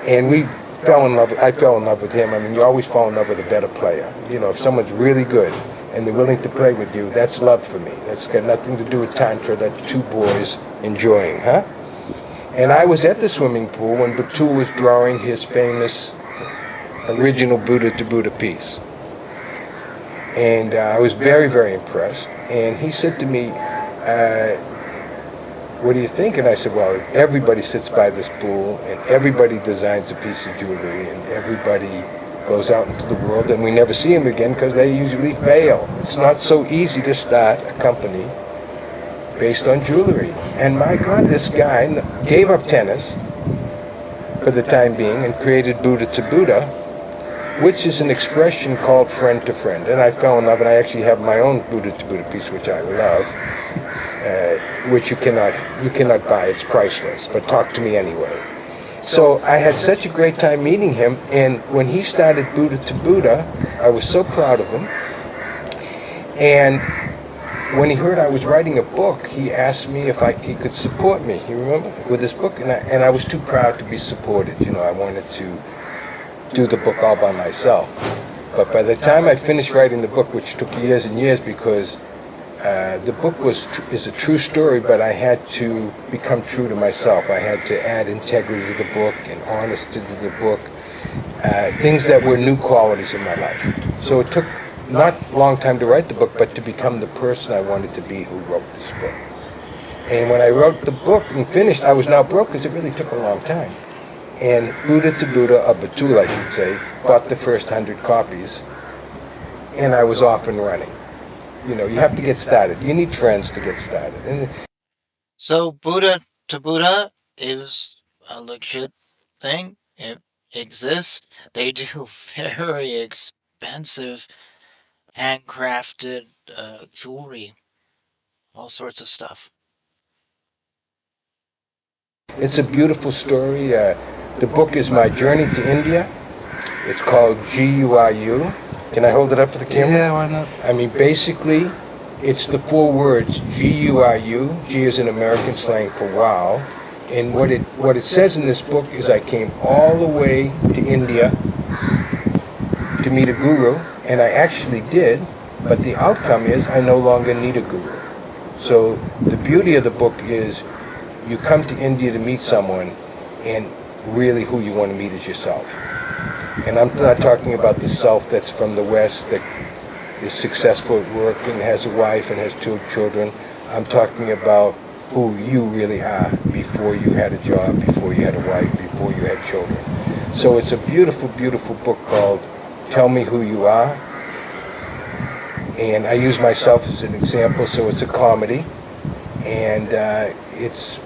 And we fell in love. I fell in love with him. I mean, you always fall in love with a better player. You know, if someone's really good and they're willing to play with you, that's love for me. That's got nothing to do with tantra. That's two boys enjoying, huh? And I was at the swimming pool when Batul was drawing his famous original Buddha to Buddha piece. And I was very, very impressed. And he said to me, what do you think? And I said, well, everybody sits by this pool and everybody designs a piece of jewelry and everybody goes out into the world and we never see them again because they usually fail. It's not so easy to start a company based on jewelry. And my God, this guy gave up tennis for the time being and created Buddha to Buddha, which is an expression called friend to friend. And I fell in love, and I actually have my own Buddha to Buddha piece, which I love, which you cannot buy. It's priceless, but talk to me anyway. So I had such a great time meeting him, and when he started Buddha to Buddha, I was so proud of him. And when he heard I was writing a book, he asked me if he could support me, you remember, with this book, and I was too proud to be supported. You know, I wanted to do the book all by myself. But by the time I finished writing the book, which took years and years, because the book is a true story, but I had to become true to myself. I had to add integrity to the book and honesty to the book, things that were new qualities in my life. So it took not a long time to write the book, but to become the person I wanted to be who wrote this book. And when I wrote the book and finished, I was now broke because it really took a long time. And Buddha to Buddha, or Batul I should say, bought the first 100 copies, and I was off and running. You know, you have to get started. You need friends to get started. And So Buddha to Buddha is a legit thing. It exists. They do very expensive handcrafted jewelry, all sorts of stuff. it's a beautiful story. The book is My Journey to India. It's called GUIU. Can I hold it up for the camera? Yeah, why not? I mean, basically, it's the 4 words, GUIU. G is in American slang for wow. And what it says in this book is I came all the way to India to meet a guru, and I actually did, but the outcome is I no longer need a guru. So the beauty of the book is you come to India to meet someone, and really who you want to meet is yourself. And I'm not talking about the self that's from the West that is successful at work and has a wife and has 2 children. I'm talking about who you really are before you had a job, before you had a wife, before you had children. So it's a beautiful, beautiful book called tell me who you are. And I use myself as an example, so it's a comedy. And it's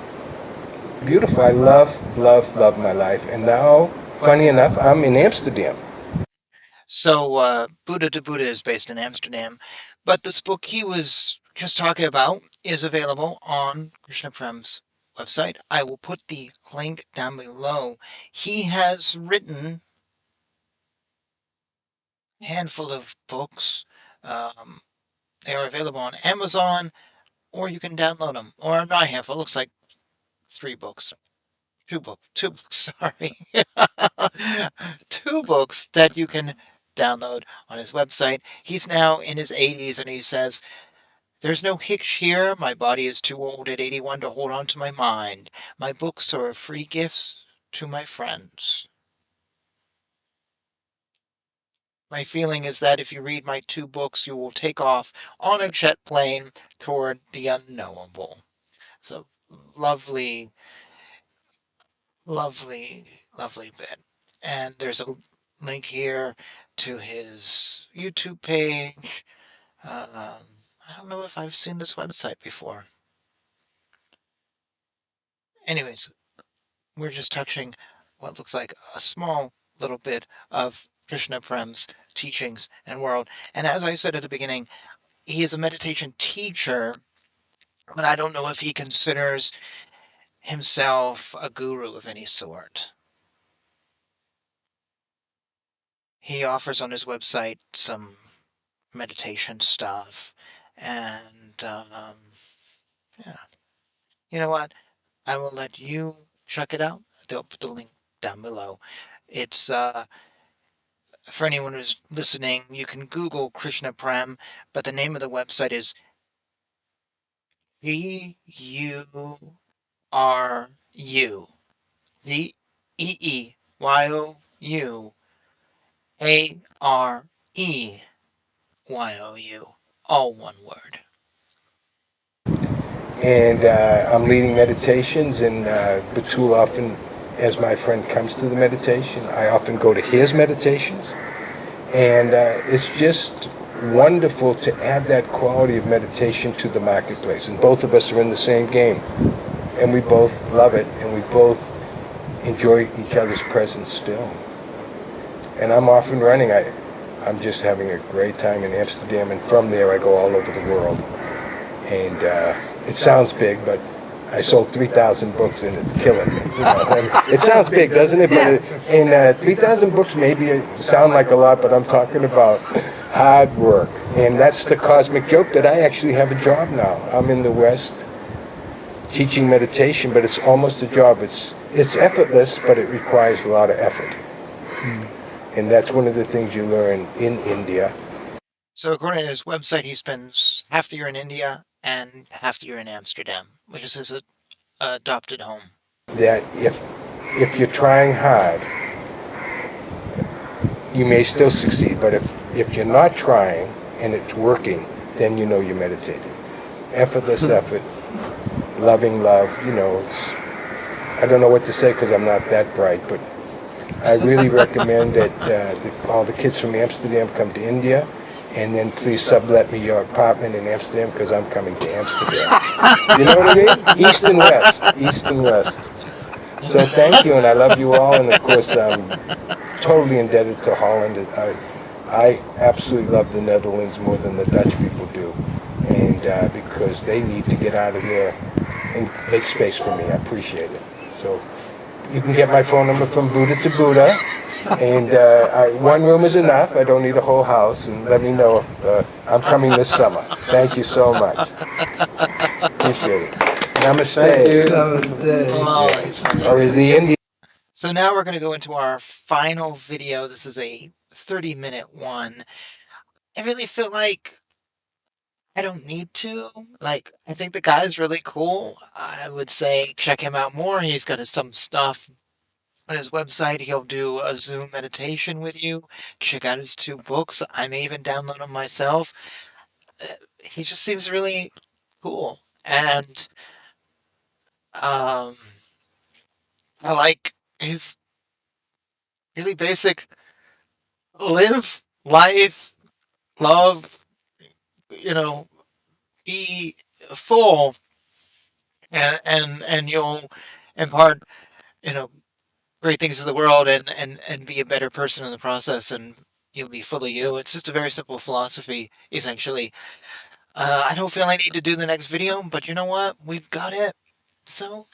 beautiful. I love my life. And now, funny enough, I'm in Amsterdam. So, Buddha to Buddha is based in Amsterdam, but this book he was just talking about is available on Krishna Prem's website. I will put the link down below. He has written a handful of books. Um, they are available on Amazon, or you can download them. Or not a handful, it looks like 3 books. Two books, sorry. 2 books that you can download on his website. He's now in his 80s and he says, "There's no hitch here. My body is too old at 81 to hold on to my mind. My books are a free gift to my friends. My feeling is that if you read my 2 books, you will take off on a jet plane toward the unknowable." So lovely, lovely, lovely bit. And there's a link here to his YouTube page. I don't know if I've seen this website before. Anyways, we're just touching what looks like a small little bit of Krishna Prem's teachings and world. And as I said at the beginning, he is a meditation teacher, but I don't know if he considers himself a guru of any sort. He offers on his website some meditation stuff, and yeah, you know what? I will let you check it out. They'll put the link down below. It's for anyone who's listening, you can Google Krishna Prem, but the name of the website is GURU, DEEYUAREYOU, all one word. And I'm leading meditations, and Batul often, as my friend comes to the meditation, I often go to his meditations. And it's just wonderful to add that quality of meditation to the marketplace. And both of us are in the same game. And we both love it, and we both enjoy each other's presence still. And I'm off and running. I'm just having a great time in Amsterdam, and from there I go all over the world. And it sounds big, but I sold 3,000 books, and it's killing me. You know? And it sounds big, doesn't it? But 3,000 books maybe sound like a lot, but I'm talking about hard work. And that's the cosmic joke that I actually have a job now. I'm in the West teaching meditation, but it's almost a job. It's effortless, but it requires a lot of effort. And that's one of the things you learn in India. So according to his website, he spends half the year in India and half the year in Amsterdam, which is his adopted home. That if you're trying hard, you may still succeed, but if you're not trying and it's working, then you know you're meditating. Effortless effort, loving love, you know, I don't know what to say because I'm not that bright, but I really recommend that all the kids from Amsterdam come to India, and then please sublet me your apartment in Amsterdam because I'm coming to Amsterdam. You know what I mean? East and West, East and West. So thank you, and I love you all, and of course I'm totally indebted to Holland. I absolutely love the Netherlands more than the Dutch people do, and because they need to get out of here and make space for me. I appreciate it. So you can get my phone number from Buddha to Buddha, and one room is enough. I don't need a whole house, and let me know if I'm coming this summer. Thank you so much. Appreciate it. Namaste. Thank you. Namaste. Oh, he's funny. Or is the Indian? So now we're going to go into our final video. This is a 30-minute one. I really feel like I don't need to. Like, I think the guy's really cool. I would say check him out more. He's got some stuff on his website. He'll do a Zoom meditation with you. Check out his 2 books. I may even download them myself. He just seems really cool. And um, I like his really basic Live life, love, you know, be full, and you'll impart, you know, great things to the world, and be a better person in the process, and you'll be full of you. It's just a very simple philosophy, essentially. I don't feel I need to do the next video, but you know what? We've got it. So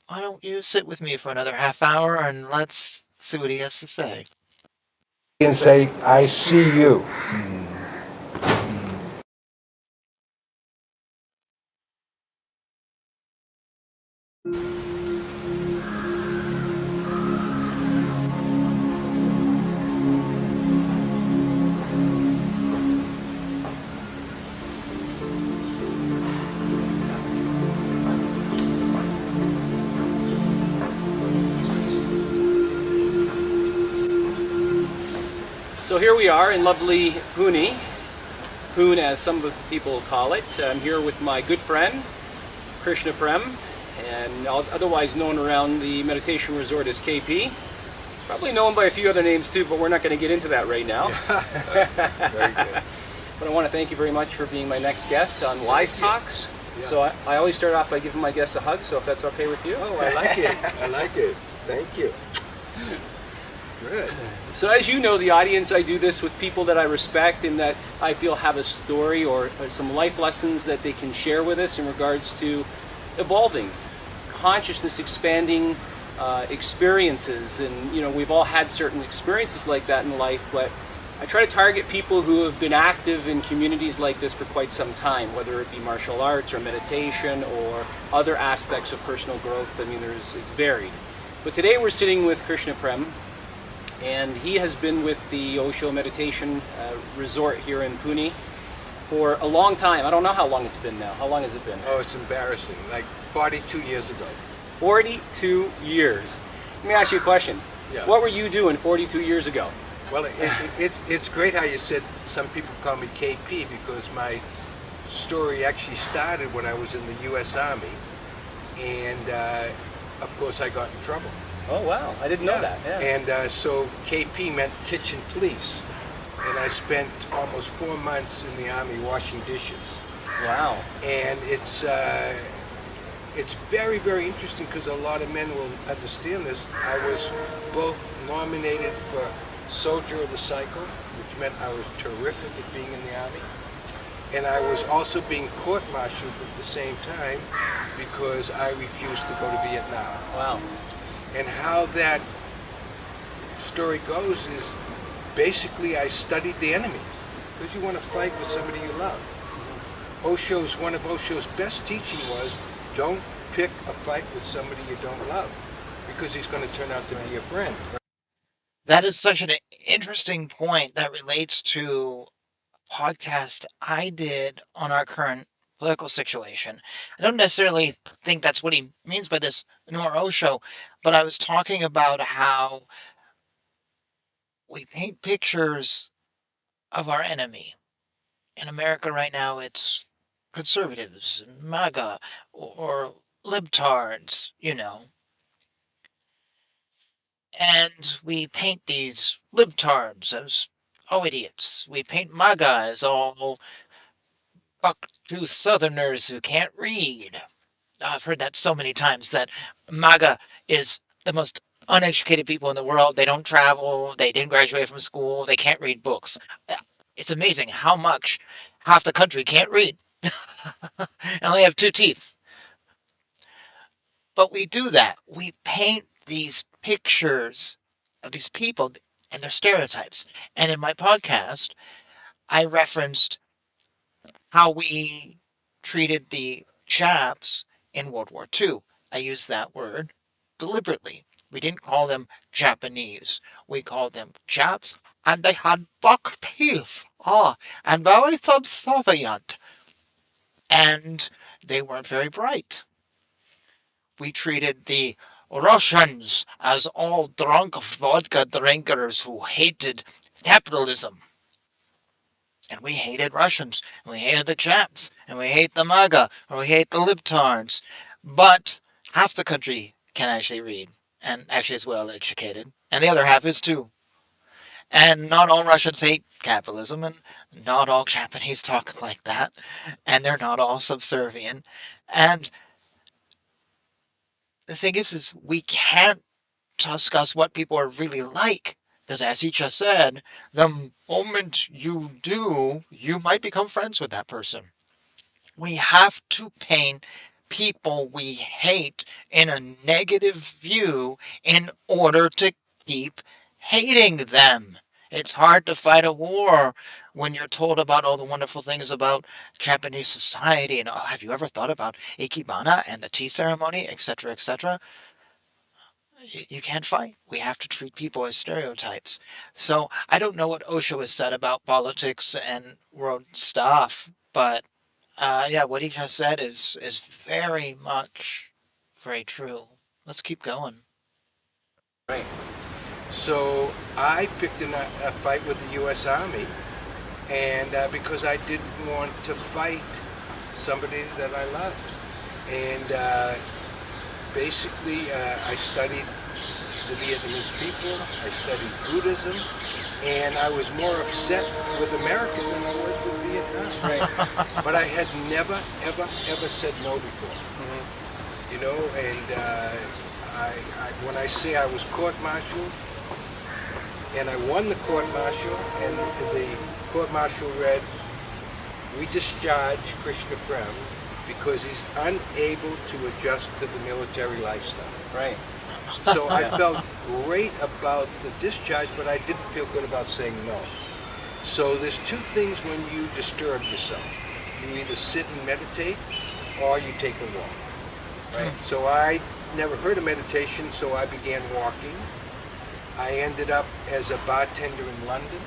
why don't you sit with me for another half hour and let's see what he has to say. And say, I see you. So here we are in lovely Pune, Pune as some people call it. I'm here with my good friend, Krishna Prem, and otherwise known around the meditation resort as KP. Probably known by a few other names too, but we're not going to get into that right now. Very good. But I want to thank you very much for being my next guest on Wise Talks. Yeah. So I always start off by giving my guests a hug, so if that's okay with you. Oh, I like it. I like it. Thank you. Good. So as you know, the audience, I do this with people that I respect and that I feel have a story or some life lessons that they can share with us in regards to evolving, consciousness expanding experiences. And you know, we've all had certain experiences like that in life, but I try to target people who have been active in communities like this for quite some time, whether it be martial arts or meditation or other aspects of personal growth. I mean, it's varied. But today we're sitting with Krishna Prem, and he has been with the Osho meditation resort here in Pune for a long time. I don't know how long it's been now. How long has it been? Oh, it's embarrassing. Like 42 years ago. 42 years. Let me ask you a question. Yeah. What were you doing 42 years ago? Well, it's great how you said some people call me KP because my story actually started when I was in the U.S. Army, and of course I got in trouble. Oh wow, I didn't know that. Yeah. And so KP meant kitchen police, and I spent almost 4 months in the Army washing dishes. Wow. And it's very, very interesting because a lot of men will understand this. I was both nominated for Soldier of the Cycle, which meant I was terrific at being in the Army, and I was also being court-martialed at the same time because I refused to go to Vietnam. Wow. And how that story goes is basically I studied the enemy because you want to fight with somebody you love. One of Osho's best teaching was don't pick a fight with somebody you don't love because he's going to turn out to be your friend. That is such an interesting point that relates to a podcast I did on our current political situation. I don't necessarily think that's what he means by this, nor Osho, but I was talking about how we paint pictures of our enemy. In America right now, it's conservatives, MAGA, or libtards, you know. And we paint these libtards as idiots. We paint MAGA as all buck-toothed Southerners who can't read. I've heard that so many times that MAGA is the most uneducated people in the world. They don't travel, they didn't graduate from school, they can't read books. It's amazing how much half the country can't read. And only have 2 teeth. But we do that. We paint these pictures of these people and their stereotypes. And in my podcast, I referenced how we treated the Japs in World War II. I used that word deliberately. We didn't call them Japanese. We called them Japs, and they had buck teeth. And very subservient. And they weren't very bright. We treated the Russians as all drunk vodka drinkers who hated capitalism. And we hated Russians, and we hated the Japs, and we hate the MAGA, or we hate the libtards. But half the country can actually read, and actually is well educated, and the other half is too. And not all Russians hate capitalism, and not all Japanese talk like that, and they're not all subservient. And the thing is we can't discuss what people are really like. Because as he just said, the moment you do, you might become friends with that person. We have to paint people we hate in a negative view in order to keep hating them. It's hard to fight a war when you're told about all the wonderful things about Japanese society and, oh, have you ever thought about Ikebana and the tea ceremony, etc., etc.? You can't fight. We have to treat people as stereotypes. So I don't know what Osho has said about politics and world stuff, but yeah, what he just said is very much very true. Let's keep going. Right. So I picked a fight with the U.S. Army, and because I didn't want to fight somebody that I loved, and basically I studied the Vietnamese people, I studied Buddhism, and I was more upset with America than I was with Vietnam. Right. But I had never, ever said no before. Mm-hmm. You know, and when I say I was court-martialed, and I won the court-martial, and the court-martial read, "We discharge Krishna Prem because he's unable to adjust to the military lifestyle." Right. So I felt great about the discharge, but I didn't feel good about saying no. So there's two things when you disturb yourself. You either sit and meditate, or you take a walk. Right. So I never heard of meditation, so I began walking. I ended up as a bartender in London.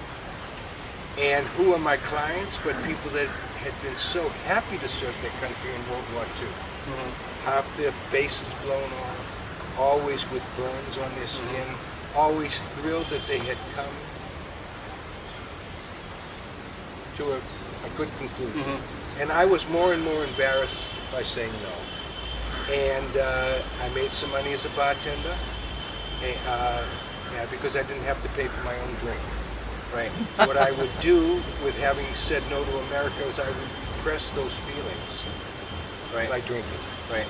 And who are my clients but people that had been so happy to serve their country in World War II. Mm-hmm. Half their faces blown off, always with burns on their skin, always thrilled that they had come to a good conclusion. Mm-hmm. And I was more and more embarrassed by saying no. And I made some money as a bartender because I didn't have to pay for my own drink. Right. What I would do with having said no to America is I would repress those feelings by drinking. Right.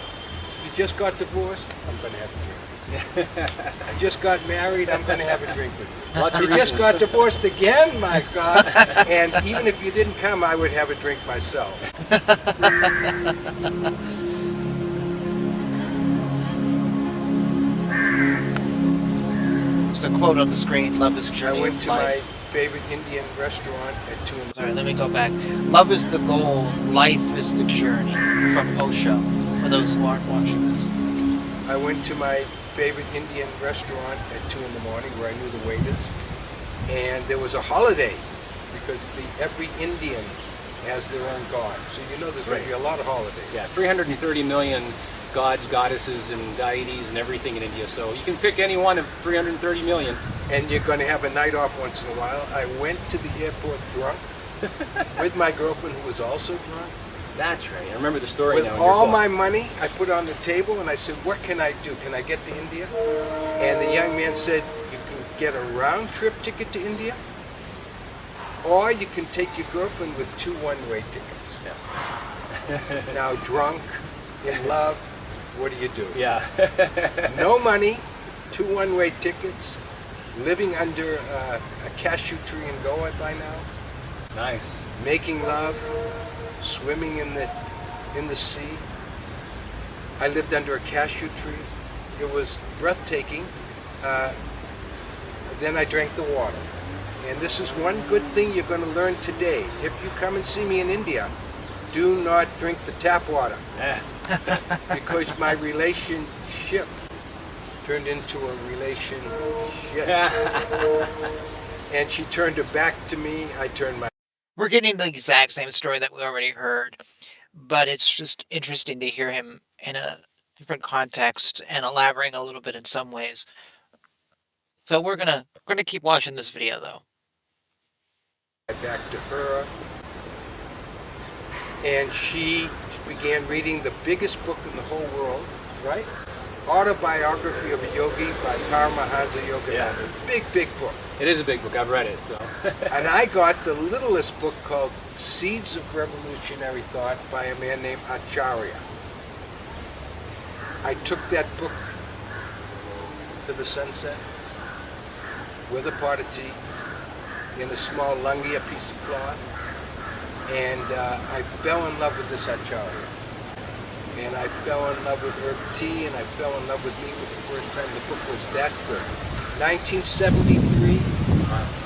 You just got divorced, I'm going to have a drink. I just got married, I'm going to have a drink with you. You just got divorced again, my God. And even if you didn't come, I would have a drink myself. There's a quote on the screen, love is a journey. I went to life. my favorite Indian restaurant at 2 in the morning. Sorry, let me go back. Love is the goal, life is the journey, from Osho, for those who aren't watching this. I went to my favorite Indian restaurant at 2 in the morning where I knew the waiters. And there was a holiday because every Indian has their own god. So you know there's going to be a lot of holidays. Yeah, 330 million gods, goddesses, and deities and everything in India. So you can pick any one of 330 million. And you're going to have a night off once in a while. I went to the airport drunk with my girlfriend who was also drunk. That's right. I remember the story with now. With all my money, I put on the table and I said, what can I do? Can I get to India? And the young man said, you can get a round trip ticket to India, or you can take your girlfriend with 2 one-way tickets. Yeah. Now, drunk, in love, what do? Yeah. No money, 2 one-way tickets, living under a cashew tree in Goa by now. Nice. Making love, swimming in the sea. I lived under a cashew tree. It was breathtaking. Then I drank the water. And this is one good thing you're going to learn today. If you come and see me in India, do not drink the tap water. Because my relationship turned into a relationship. And she turned her back to me, I turned my... We're getting the exact same story that we already heard, but it's just interesting to hear him in a different context and elaborating a little bit in some ways. So we're gonna keep watching this video though. Back to her, and she began reading the biggest book in the whole world, right? Autobiography of a Yogi by Paramahansa Yogananda. Yeah. Big book. It is a big book. I've read it. So. And I got the littlest book called Seeds of Revolutionary Thought by a man named Acharya. I took that book to the sunset with a pot of tea in a small lungi, a piece of cloth, and I fell in love with this Acharya. And I fell in love with herb tea, and I fell in love with me for the first time. The book was that good. 1973,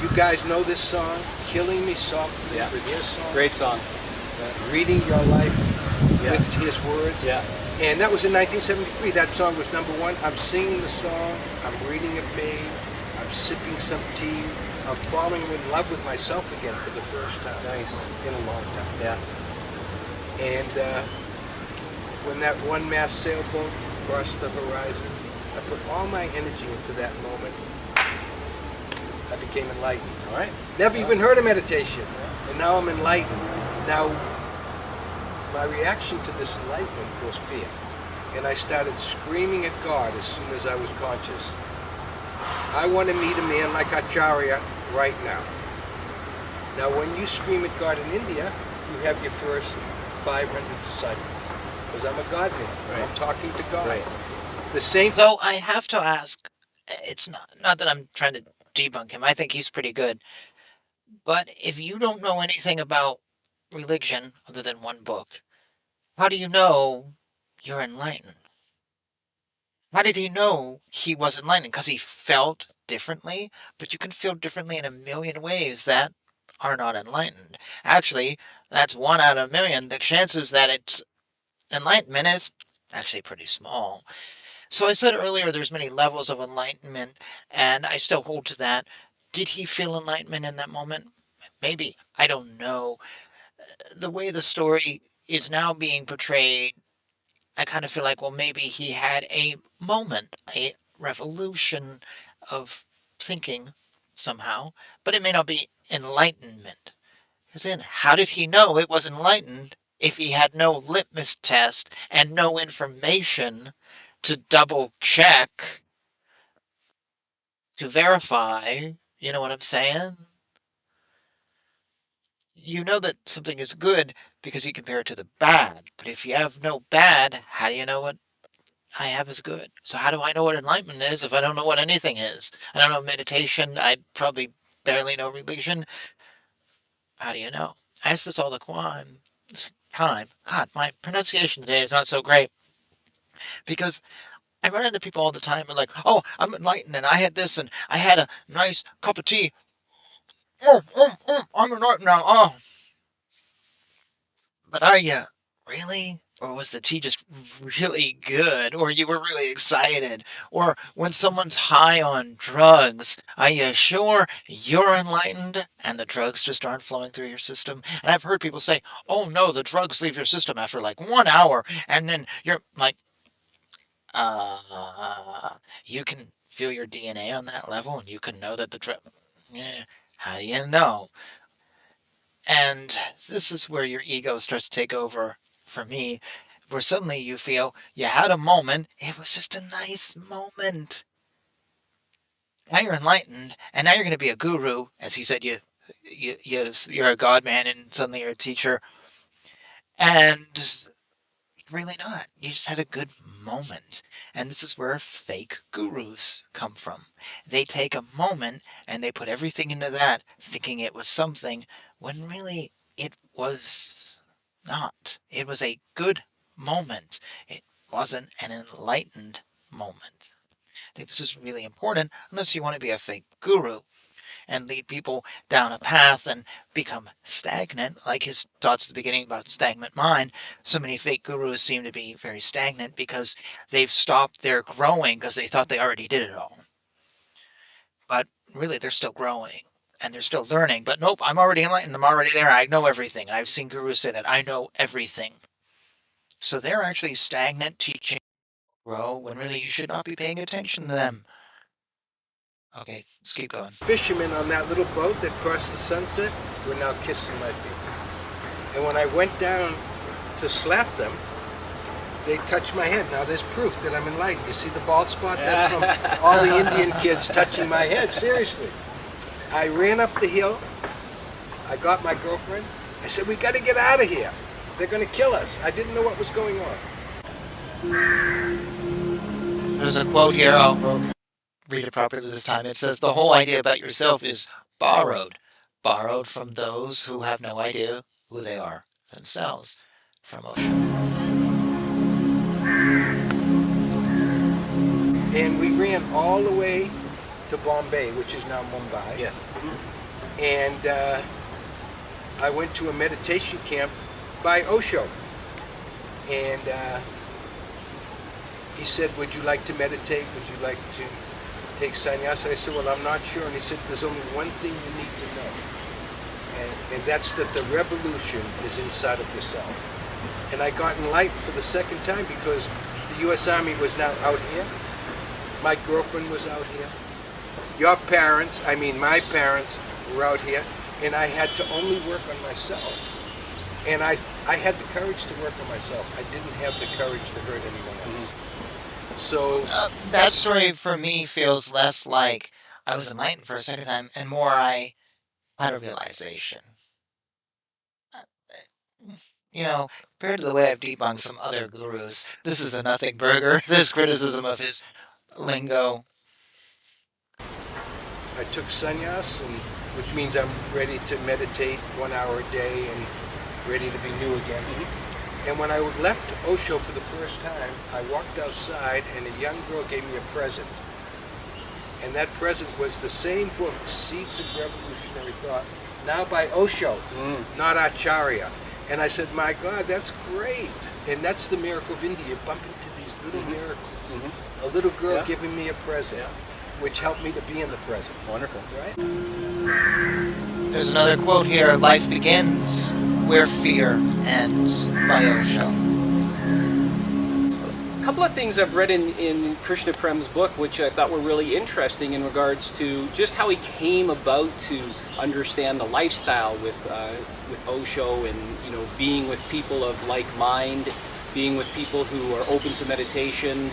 you guys know this song, Killing Me Softly, Yeah. with his song. Great song. Reading Your Life Yeah. with his words. Yeah. And that was in 1973. That song was #1. I'm singing the song, I'm reading a page, I'm sipping some tea, I'm falling in love with myself again for the first time. Nice. In a long time. Yeah. And when that one-mast sailboat crossed the horizon, I put all my energy into that moment. I became enlightened. All right. Never even heard of meditation. And now I'm enlightened. Now, my reaction to this enlightenment was fear. And I started screaming at God as soon as I was conscious. I want to meet a man like Acharya right now. Now, when you scream at God in India, you have your first 500 disciples. Because I'm a God man. Right. I'm talking to God. Right. The same. Though I have to ask, it's not that I'm trying to debunk him. I think he's pretty good. But if you don't know anything about religion other than one book, how do you know you're enlightened? How did he know he was enlightened? Because he felt differently, but you can feel differently in a million ways that are not enlightened. Actually, that's 1 out of 1,000,000. The chances that it's enlightenment is actually pretty small. So I said earlier there's many levels of enlightenment, and I still hold to that. Did he feel enlightenment in that moment? Maybe. I don't know. The way the story is now being portrayed, I kind of feel like, well, maybe he had a moment, a revolution of thinking somehow, but it may not be enlightenment. As in, how did he know it was enlightened if he had no litmus test and no information to double check, to verify? You know what I'm saying? You know that something is good because you compare it to the bad. But if you have no bad, how do you know what I have is good? So how do I know what enlightenment is if I don't know what anything is? I don't know meditation. I probably barely know religion. How do you know? I ask this all the time. God, my pronunciation today is not so great. Because I run into people all the time who are like, oh, I'm enlightened and I had this and I had a nice cup of tea. I'm enlightened now. Oh, but are you really? Or was the tea just really good? Or you were really excited? Or when someone's high on drugs, are you sure you're enlightened and the drugs just aren't flowing through your system? And I've heard people say, oh no, the drugs leave your system after like 1 hour. And then you're like, you can feel your DNA on that level and you can know that the drug. Yeah, how do you know? And this is where your ego starts to take over for me, where suddenly you feel you had a moment. It was just a nice moment. Now you're enlightened, and now you're going to be a guru, as he said. You're a god man, and suddenly you're a teacher, and really not. You just had a good moment. And this is where fake gurus come from. They take a moment and they put everything into that, thinking it was something, when really it was not. It was a good moment. It wasn't an enlightened moment. I think this is really important unless you want to be a fake guru and lead people down a path and become stagnant, like his thoughts at the beginning about stagnant mind. So many fake gurus seem to be very stagnant because they've stopped their growing because they thought they already did it all. But really, they're still growing and they're still learning. But nope, I'm already enlightened. I'm already there. I know everything. I've seen gurus say that. I know everything. So they're actually stagnant, teaching grow when really you should not be paying attention to them. Okay, let's keep going. Fishermen on that little boat that crossed the sunset were now kissing my feet. And when I went down to slap them, they touched my head. Now there's proof that I'm enlightened. You see the bald spot? That's from all the Indian kids touching my head. Seriously. I ran up the hill. I got my girlfriend. I said, we got to get out of here. They're going to kill us. I didn't know what was going on. There's a quote here, I'll read it properly this time. It says, the whole idea about yourself is borrowed from those who have no idea who they are themselves. From Osho. And we ran all the way to Bombay, which is now Mumbai. Yes. And I went to a meditation camp by Osho. And he said, would you like to meditate? Would you like to take sannyasa? I said, well, I'm not sure. And he said, there's only one thing you need to know. And that's that the revolution is inside of yourself. And I got enlightened for the second time because the U.S. Army was now out here. My girlfriend was out here. Your parents, I mean my parents, were out here. And I had to only work on myself. And I had the courage to work on myself. I didn't have the courage to hurt anyone else. So that story for me feels less like I was enlightened for a second time and more I had a realization. You know, compared to the way I've debunked some other gurus, this is a nothing burger, this criticism of his lingo. I took sannyas, which means I'm ready to meditate 1 hour a day and ready to be new again. And when I left Osho for the first time, I walked outside and a young girl gave me a present. And that present was the same book, Seeds of Revolutionary Thought, now by Osho, not Acharya. And I said, my God, that's great. And that's the miracle of India. You bump into these little miracles. A little girl giving me a present, which helped me to be in the present. Wonderful. Right? There's another quote here, life begins where fear ends, by Osho. A couple of things I've read in Krishna Prem's book, which I thought were really interesting in regards to just how he came about to understand the lifestyle with Osho, and being with people of like mind, being with people who are open to meditation.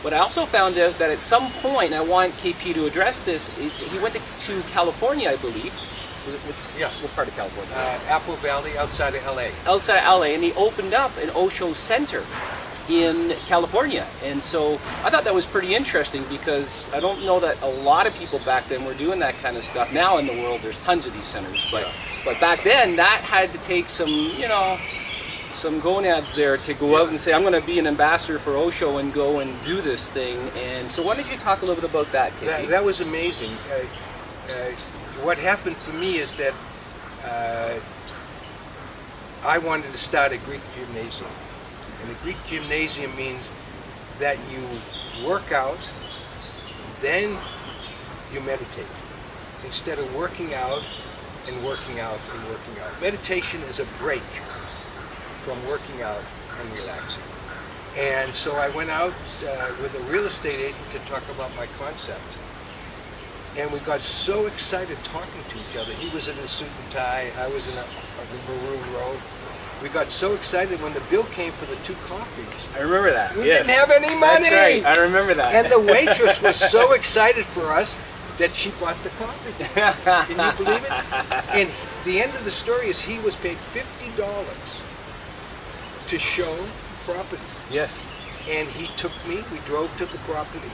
But I also found out that at some point, and I want KP to address this, he went to California, I believe. What part of California? Apple Valley, outside of LA. Outside LA, and he opened up an Osho center in California. And so I thought that was pretty interesting because I don't know that a lot of people back then were doing that kind of stuff. Now in the world there's tons of these centers, but back then that had to take some, some gonads there to go out and say, I'm going to be an ambassador for Osho and go and do this thing. And so why don't you talk a little bit about that, KP? That was amazing. What happened for me is that I wanted to start a Greek gymnasium. And a Greek gymnasium means that you work out, then you meditate. Instead of working out and working out and working out. Meditation is a break from working out and relaxing. And so I went out with a real estate agent to talk about my concept. And we got so excited talking to each other. He was in a suit and tie, I was in a maroon robe. We got so excited when the bill came for the 2 coffees. I remember that. We didn't have any money. That's right. I remember that. And the waitress was so excited for us that she bought the coffee. Can you believe it? And the end of the story is he was paid $50 to show property. Yes. And he took me, we drove to the property.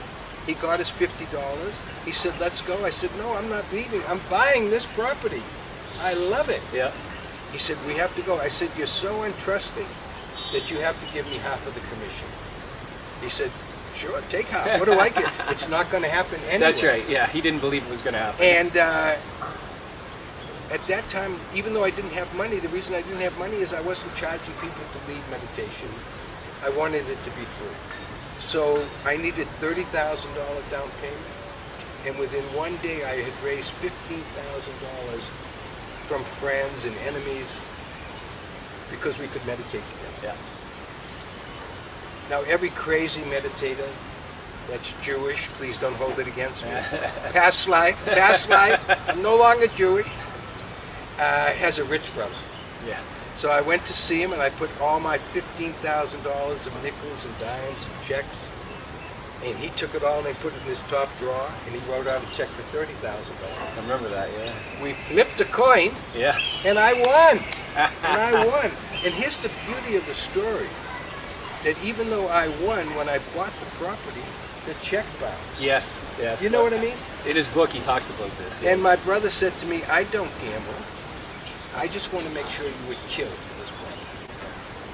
He got us $50. He said, let's go. I said, no, I'm not leaving. I'm buying this property. I love it. Yeah. He said, we have to go. I said, you're so untrusting that you have to give me half of the commission. He said, sure, take half. What do I get? It's not going to happen anyway. That's right. Yeah, he didn't believe it was going to happen. And at that time, even though I didn't have money, the reason I didn't have money is I wasn't charging people to lead meditation. I wanted it to be free. So I needed $30,000 down payment. And within one day, I had raised $15,000 from friends and enemies because we could meditate together. Yeah. Now, every crazy meditator that's Jewish, please don't hold it against me. Past life, I'm no longer Jewish, has a rich brother. Yeah. So I went to see him, and I put all my $15,000 of nickels and dimes and checks, and he took it all and he put it in his top drawer, and he wrote out a check for $30,000. I remember that, yeah. We flipped a coin, Yeah. and I won. And I won. And here's the beauty of the story, that even though I won, when I bought the property, the check bounced. Yes, yes. You know what I mean? In his book, he talks about this. Yes. And my brother said to me, I don't gamble. I just want to make sure you would kill for this property.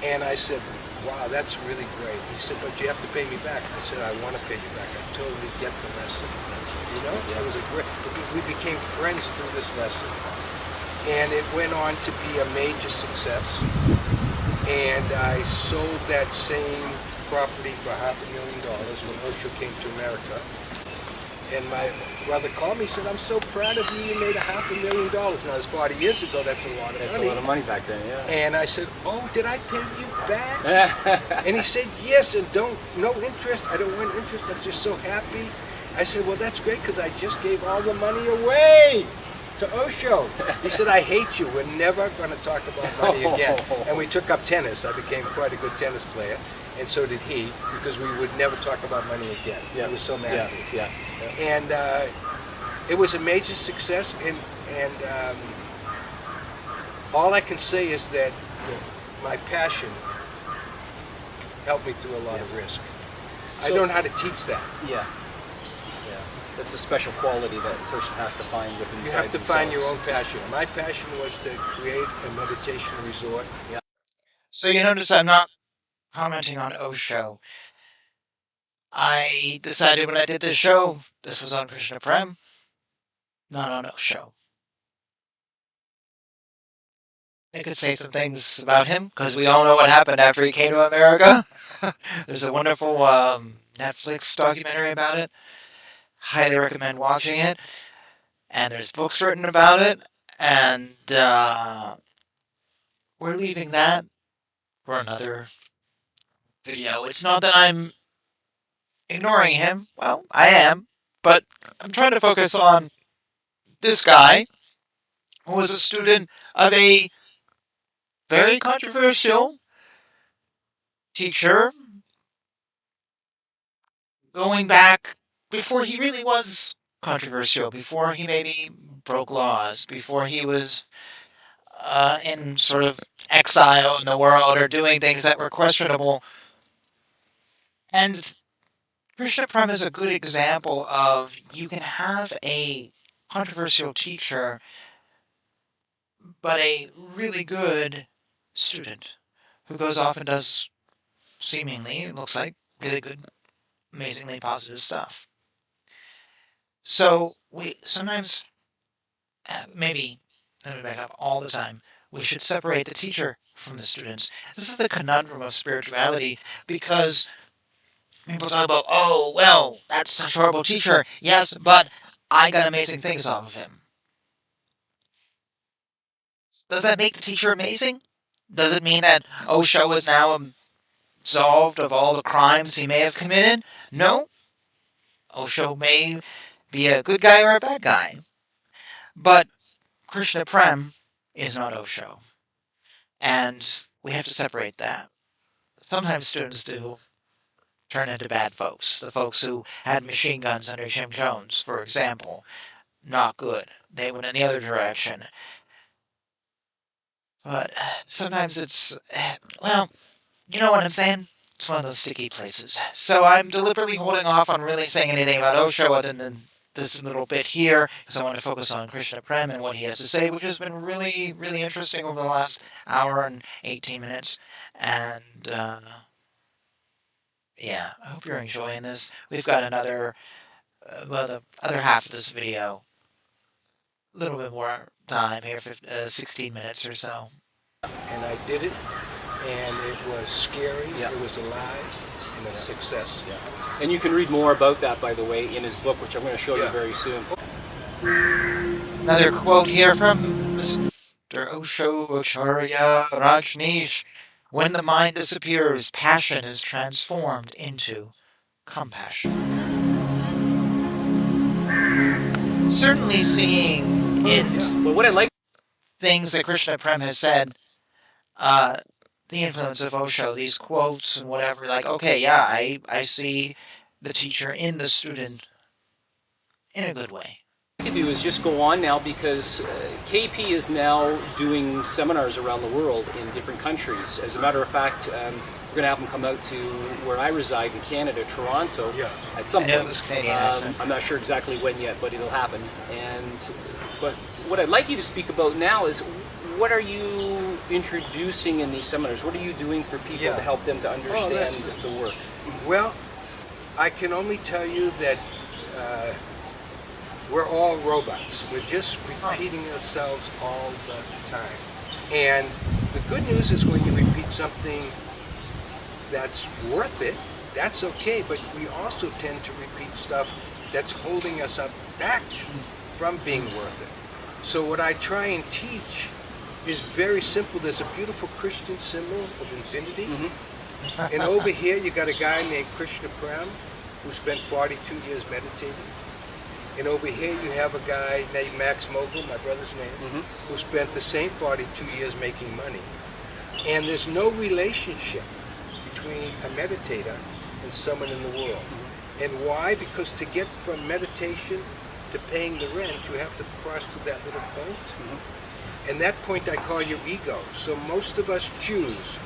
And I said, wow, that's really great. He said, but you have to pay me back. I said, I want to pay you back. I totally get the lesson. You know, it was a great, we became friends through this lesson. And it went on to be a major success. And I sold that same property for $500,000 when Osho came to America. And my brother called me and said, I'm so proud of you, you made $500,000. Now, it's 40 years ago, that's a lot of money. That's a lot of money back then, yeah. And I said, oh, did I pay you back? And he said, yes, and no interest. I don't want interest. I'm just so happy. I said, well, that's great, because I just gave all the money away to Osho. He said, I hate you. We're never going to talk about money again. And we took up tennis. I became quite a good tennis player. And so did he, because we would never talk about money again. Yeah. He was so mad at me. Yeah. And it was a major success, and all I can say is that my passion helped me through a lot of risk. I don't know how to teach that. Yeah. That's a special quality that a person has to find within themselves. You have to find your own passion. My passion was to create a meditation resort. Yeah. So you notice I'm not commenting on Osho. I decided when I did this show, this was on Krishna Prem, not on Osho. I could say some things about him, because we all know what happened after he came to America. There's a wonderful Netflix documentary about it. Highly recommend watching it. And there's books written about it. And we're leaving that for another video. It's not that I'm ignoring him. Well, I am. But I'm trying to focus on this guy who was a student of a very controversial teacher going back before he really was controversial, before he maybe broke laws, before he was in sort of exile in the world or doing things that were questionable. And Krishna Prem is a good example of you can have a controversial teacher, but a really good student who goes off and does seemingly, it looks like, really good, amazingly positive stuff. So we sometimes, maybe, let me back up, all the time, we should separate the teacher from the students. This is the conundrum of spirituality, because people talk about, oh, well, that's such a horrible teacher. Yes, but I got amazing things off of him. Does that make the teacher amazing? Does it mean that Osho is now absolved of all the crimes he may have committed? No. Osho may be a good guy or a bad guy. But Krishna Prem is not Osho. And we have to separate that. Sometimes students do turn into bad folks. The folks who had machine guns under Frankin Jones, for example. Not good. They went in the other direction. But sometimes it's, well, you know what I'm saying? It's one of those sticky places. So I'm deliberately holding off on really saying anything about Osho other than this little bit here, because I want to focus on Krishna Prem and what he has to say, which has been really, really interesting over the last hour and 18 minutes. And, yeah, I hope you're enjoying this. We've got another, well, the other half of this video, a little bit more time here, 16 minutes or so. And I did it, and it was scary, Yeah. it was alive, and a success. Yeah. And you can read more about that, by the way, in his book, which I'm going to show you Yeah. very soon. Another quote here from Mr. Osho Acharya Rajneesh. When the mind disappears, passion is transformed into compassion. Certainly seeing in But what I like, things that Krishna Prem has said uh, the influence of Osho, these quotes and whatever, like, okay, yeah, I see the teacher in the student in a good way. To do is just go on now because KP is now doing seminars around the world in different countries. As a matter of fact, we're going to have him come out to where I reside in Canada, Toronto, at some point. I'm not sure exactly when yet, but it'll happen. But what I'd like you to speak about now is, what are you introducing in these seminars? What are you doing for people to help them to understand the work? Well, I can only tell you that we're all robots. We're just repeating ourselves all the time. And the good news is when you repeat something that's worth it, that's okay, but we also tend to repeat stuff that's holding us up back from being worth it. So what I try and teach is very simple. There's a beautiful Christian symbol of infinity. And over here you got a guy named Krishna Prem who spent 42 years meditating. And over here you have a guy named Max Mogul, my brother's name, who spent the same 42 years making money. And there's no relationship between a meditator and someone in the world. And why? Because to get from meditation to paying the rent, you have to cross through that little point. And that point I call your ego. So most of us choose,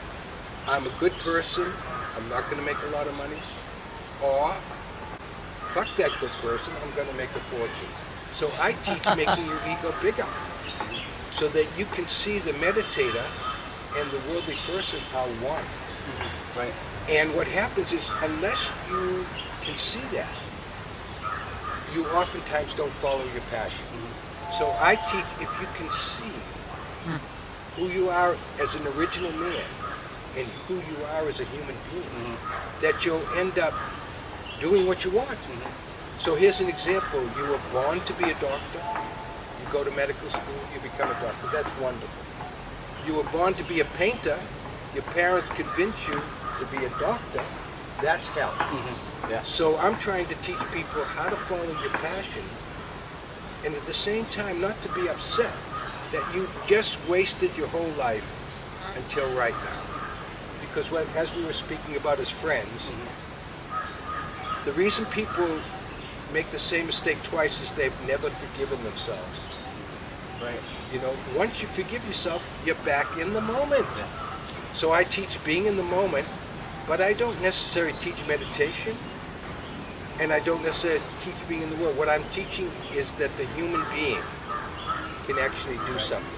I'm a good person, I'm not going to make a lot of money, or fuck that good person, I'm going to make a fortune. So I teach making your ego bigger so that you can see the meditator and the worldly person are one. Right. And what happens is, unless you can see that, you oftentimes don't follow your passion. So I teach, if you can see who you are as an original man and who you are as a human being, that you'll end up doing what you want. So here's an example. You were born to be a doctor. You go to medical school, you become a doctor. That's wonderful. You were born to be a painter. Your parents convince you to be a doctor. That's hell. So I'm trying to teach people how to follow your passion, and at the same time not to be upset that you just wasted your whole life until right now. Because as we were speaking about as friends, the reason people make the same mistake twice is they've never forgiven themselves. Right. You know, once you forgive yourself, you're back in the moment. So I teach being in the moment, but I don't necessarily teach meditation, and I don't necessarily teach being in the world. What I'm teaching is that the human being can actually do something.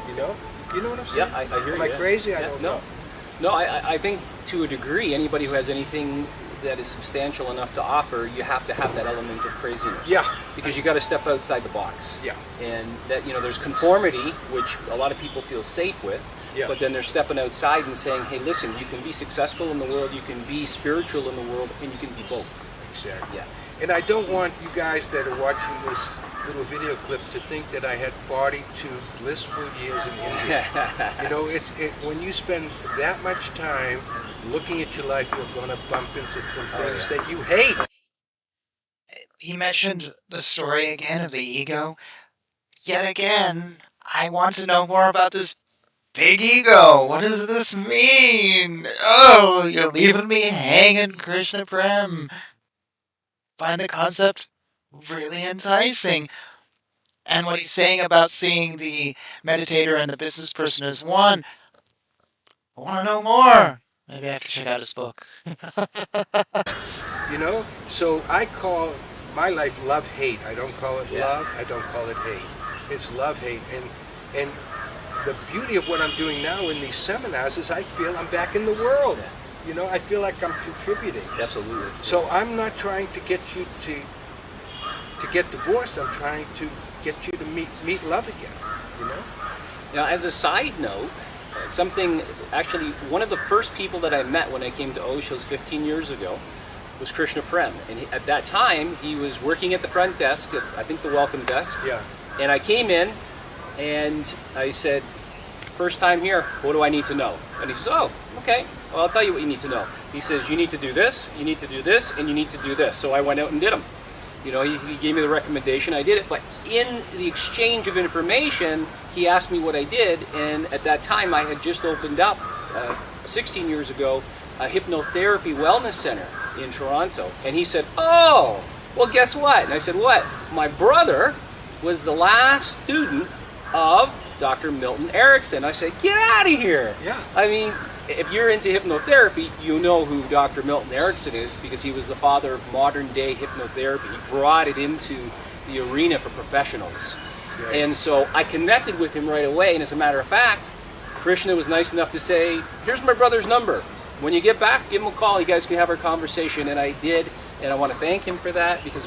You know? You know what I'm saying? Yeah, I hear you. Am I crazy? I don't know. No, I think to a degree, anybody who has anything that is substantial enough to offer, you have to have that element of craziness. Yeah. Because you got to step outside the box. Yeah. And that, there's conformity, which a lot of people feel safe with. Yeah. But then they're stepping outside and saying, hey, listen, you can be successful in the world, you can be spiritual in the world, and you can be both. Exactly. Yeah. And I don't want you guys that are watching this little video clip to think that I had 42 blissful years in India. When you spend that much time looking at your life, you're going to bump into some things that you hate. He mentioned the story again of the ego. Yet again, I want to know more about this big ego. What does this mean? Oh, you're leaving me hanging, Krishna Prem. Find the concept really enticing. And what he's saying about seeing the meditator and the business person as one, I want to know more. Maybe I have to check out his book. So I call my life love-hate. I don't call it love. I don't call it hate. It's love-hate. And the beauty of what I'm doing now in these seminars is I feel I'm back in the world. I feel like I'm contributing. Absolutely. So I'm not trying to get you to get divorced. I'm trying to get you to meet love again. Now, as a side note, actually, one of the first people that I met when I came to Osho's 15 years ago was Krishna Prem. And at that time, he was working at the front desk, I think the welcome desk. Yeah. And I came in and I said, first time here, what do I need to know? And he says, oh, okay, well, I'll tell you what you need to know. He says, you need to do this, you need to do this, and you need to do this. So I went out and did them. He gave me the recommendation, I did it, but in the exchange of information, he asked me what I did, and at that time I had just opened up 16 years ago a hypnotherapy wellness center in Toronto. And he said, "Oh, well, guess what?" And I said, "What?" "My brother was the last student of Dr. Milton Erickson." I said, "Get out of here." Yeah. I mean, if you're into hypnotherapy, you know who Dr. Milton Erickson is, because he was the father of modern day hypnotherapy. He brought it into the arena for professionals. Right. And so I connected with him right away. And as a matter of fact, Krishna was nice enough to say, "Here's my brother's number. When you get back, give him a call. You guys can have our conversation." And I did. And I want to thank him for that, because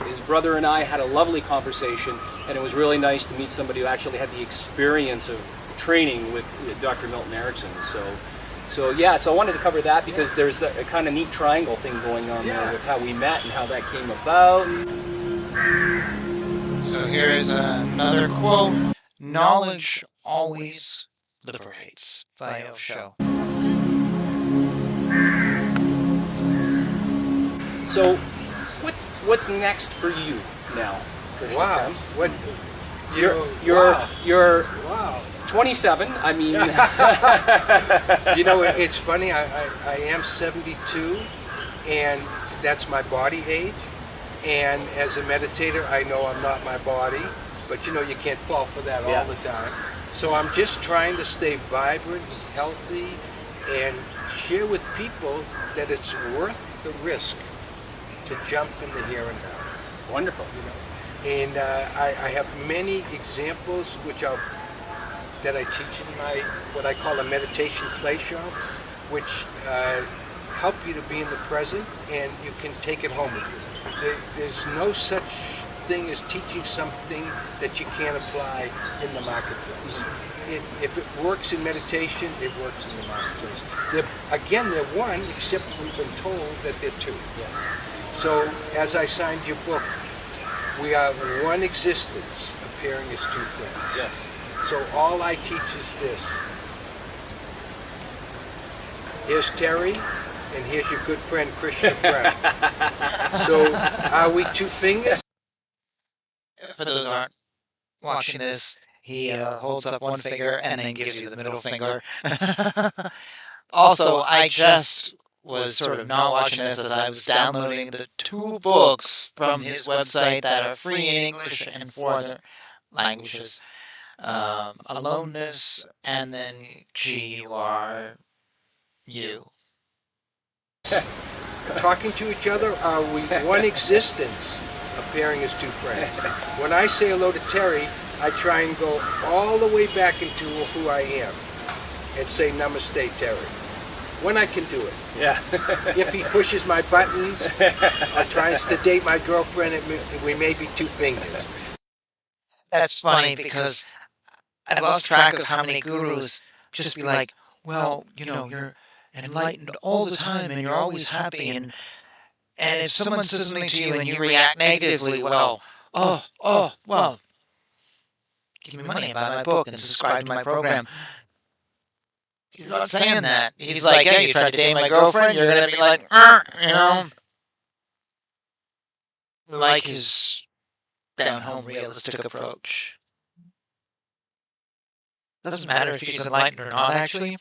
his brother and I had a lovely conversation. And it was really nice to meet somebody who actually had the experience of training with Dr. Milton Erickson. So yeah, so I wanted to cover that, because there's a kind of neat triangle thing going on there with how we met and how that came about. So here is another quote: "Knowledge always liberates," by Osho. So what's next for you now, Krishna Wow. Prem? What? You're Wow. 27. I mean, You know, it's funny. I am 72, and that's my body age. And as a meditator, I know I'm not my body, but you know, you can't fall for that all the time. So I'm just trying to stay vibrant and healthy, and share with people that it's worth the risk to jump in the here and now. wonderful. You know, and I have many examples that I teach in my what I call a meditation play shop, which help you to be in the present, and you can take it home with you. There's no such thing as teaching something that you can't apply in the marketplace. If it works in meditation, it works in the marketplace. They're one, except we've been told that they're two. Yes. So as I signed your book, we are one existence appearing as two friends. Yes. So all I teach is this. Here's Terry, and here's your good friend Krishna Prem. So are we two fingers? For those who aren't watching this, he holds up one finger and then gives you the middle finger. Also, I just was sort of not watching this as I was downloading the 2 books from his website that are free in English and 4 other languages. Aloneness, and then GURU. Talking to each other, are we one existence appearing as two friends? When I say hello to Terry, I try and go all the way back into who I am and say namaste, Terry. When I can do it. Yeah. If he pushes my buttons or tries to date my girlfriend, we may be two fingers. That's funny, because I've lost track of how many gurus just be like, "Well, you know, you're enlightened all the time and you're always happy, and if someone says something to you and you react negatively, well, well, give me money and buy my book and subscribe to my program." You're not saying that. He's like, "Yeah, you try to date my girlfriend, you're gonna be like, you know." Like his down-home realistic approach. Doesn't matter if he's enlightened or not, actually.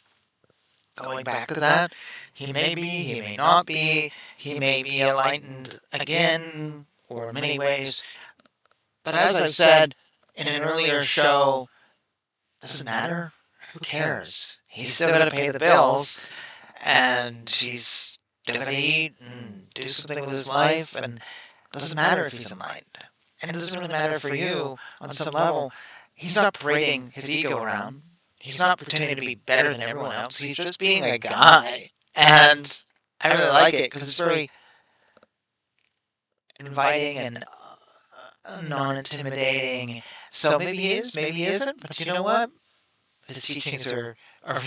Going back to that, he may be, he may not be, he may be enlightened again, or in many ways. But as I said in an earlier show, doesn't matter. Who cares? He's still got to pay the bills, and he's got to eat and do something with his life, and it doesn't matter if he's enlightened. And it doesn't really matter for you on some level. He's not parading his ego around. He's not pretending to be better than everyone else. He's just being a guy. And I really like it, because it's very inviting and non-intimidating. So maybe he is, maybe he isn't, but you know what? His teachings are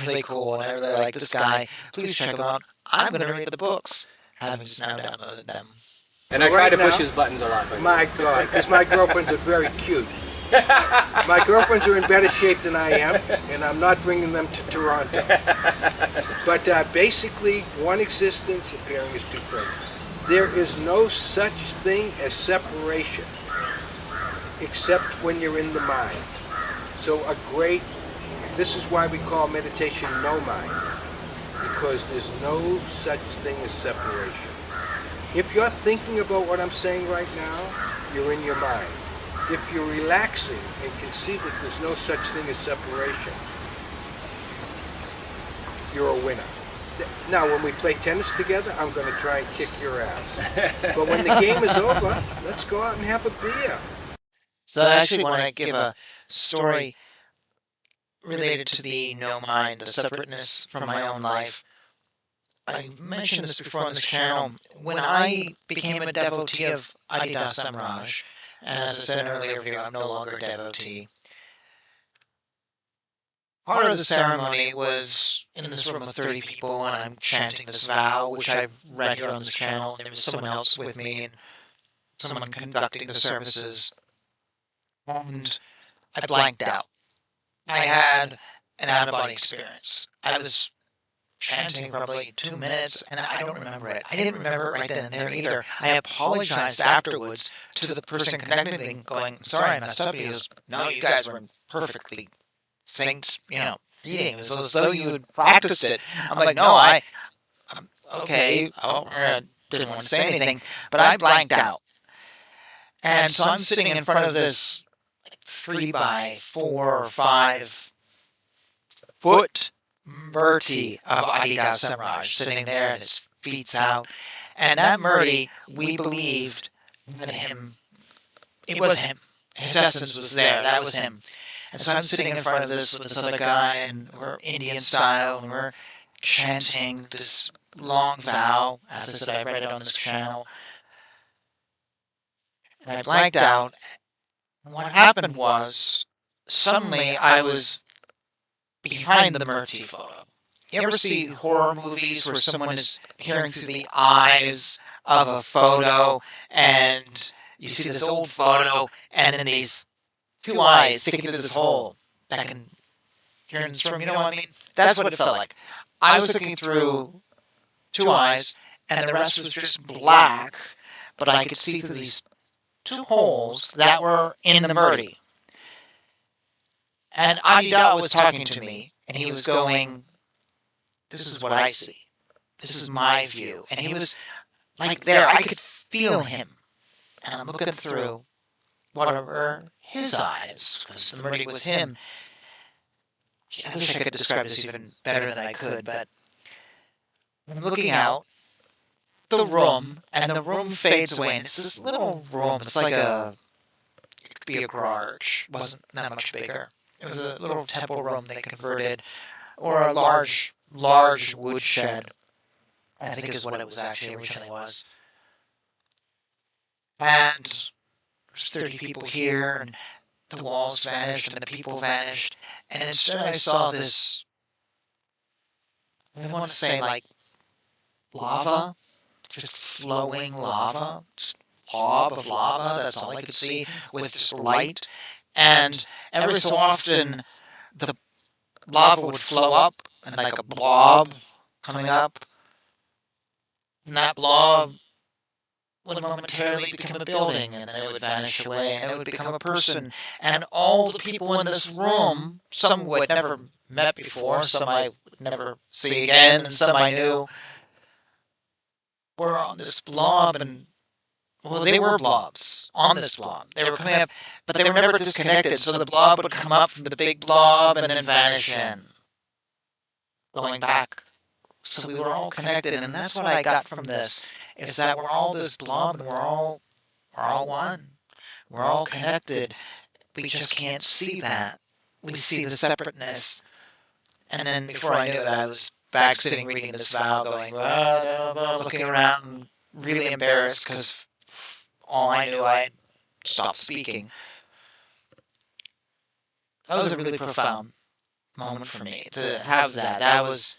really cool, and I really like this guy. Please check him out. I'm going to read the books, having just now downloaded them. And I try to push his buttons a lot. My God, because my girlfriends are very cute. My girlfriends are in better shape than I am, and I'm not bringing them to Toronto. But basically, one existence appearing as two friends. There is no such thing as separation, except when you're in the mind. So this is why we call meditation no mind, because there's no such thing as separation. If you're thinking about what I'm saying right now, you're in your mind. If you're relaxing and can see that there's no such thing as separation, you're a winner. Now, when we play tennis together, I'm going to try and kick your ass. But when the game is over, let's go out and have a beer. So I actually want to give a story related to the no mind, the separateness from my own life. I mentioned this before on this channel. When I became a devotee of Adi Da Samraj, and as I said in an earlier video, I'm no longer a devotee. Part of the ceremony was in this room of 30 people, and I'm chanting this vow, which I've read here on this channel. There was someone else with me, and someone conducting the services. And I blanked out. I had an out-of-body experience. I was chanting probably 2 minutes, and I don't remember it. I didn't remember it right then and there either. I apologized afterwards to the person conducting, going, "Sorry, I messed up." He goes, "No, you guys were perfectly synced, reading. It was as though you had practiced it." I'm like, "No, okay." I didn't want to say anything, but I blanked out. And so I'm sitting in front of this 3 by 4 or 5 foot murti of Adi Da Samraj sitting there, and his feet's out. And that murti, we believed that it was him. His essence was there. That was him. And so I'm sitting in front of this with this other guy, and we're Indian style, and we're chanting this long vow. As I said, I've read it on this channel. And I blanked out. And what happened was, suddenly I was behind the Murti photo. You ever see horror movies where someone is peering through the eyes of a photo, and you see this old photo, and then these 2 eyes sticking through this hole that can hear in this room, you know what I mean? That's what it felt like. I was looking through 2 eyes, and the rest was just black, but I could see through these 2 holes that were in the Murti. And Adi Da was talking to me, and he was going, "This is what I see. This is my view." And he was like there. I could feel him. And I'm looking through whatever his eyes, because the Murti was him. I wish I could describe this even better than I could, but I'm looking out the room, and the room fades away, and it's this little room. It's like it could be a garage. It wasn't that much bigger. It was a little temple room they converted, or a large woodshed, I think is what it was actually originally was. And there's 30 people here, and the walls vanished, and the people vanished, and instead I saw this, I want to say like lava, just flowing lava, just blob of lava, that's all I could see, with just light. And every so often, the lava would flow up, and like a blob coming up, and that blob would momentarily become a building, and then it would vanish away, and it would become a person. And all the people in this room, some who I'd never met before, some I would never see again, and some I knew, were on this blob, and well, they were blobs on this blob. They were coming up, but they were never disconnected, so the blob would come up from the big blob and then vanish in, going back. So we were all connected, and that's what I got from this, is that we're all this blob, and we're all one. We're all connected. We just can't see that. We see the separateness. And then before I knew it, I was back sitting reading this vow, going, looking around, really embarrassed, because all I knew, I had stopped speaking. That was a really profound moment for me, to have that. That was,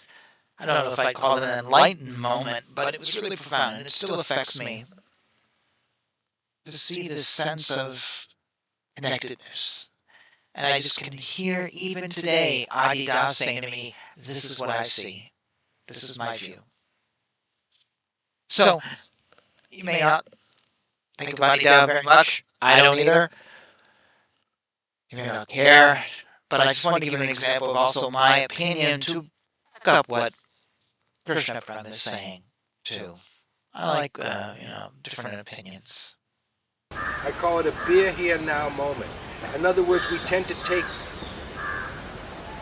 I don't know if I'd call it an enlightened moment, but it was really profound, and it still affects me to see this sense of connectedness. And I just can hear, even today, Adi Da saying to me, "This is what I see. This is my view." So, you may not think of Adi Da very much. I don't either. You may not care. But I just want to give an example of also my opinion to back up what Krishna Prem is saying too. I like different opinions. I call it a beer here now moment. In other words, we tend to take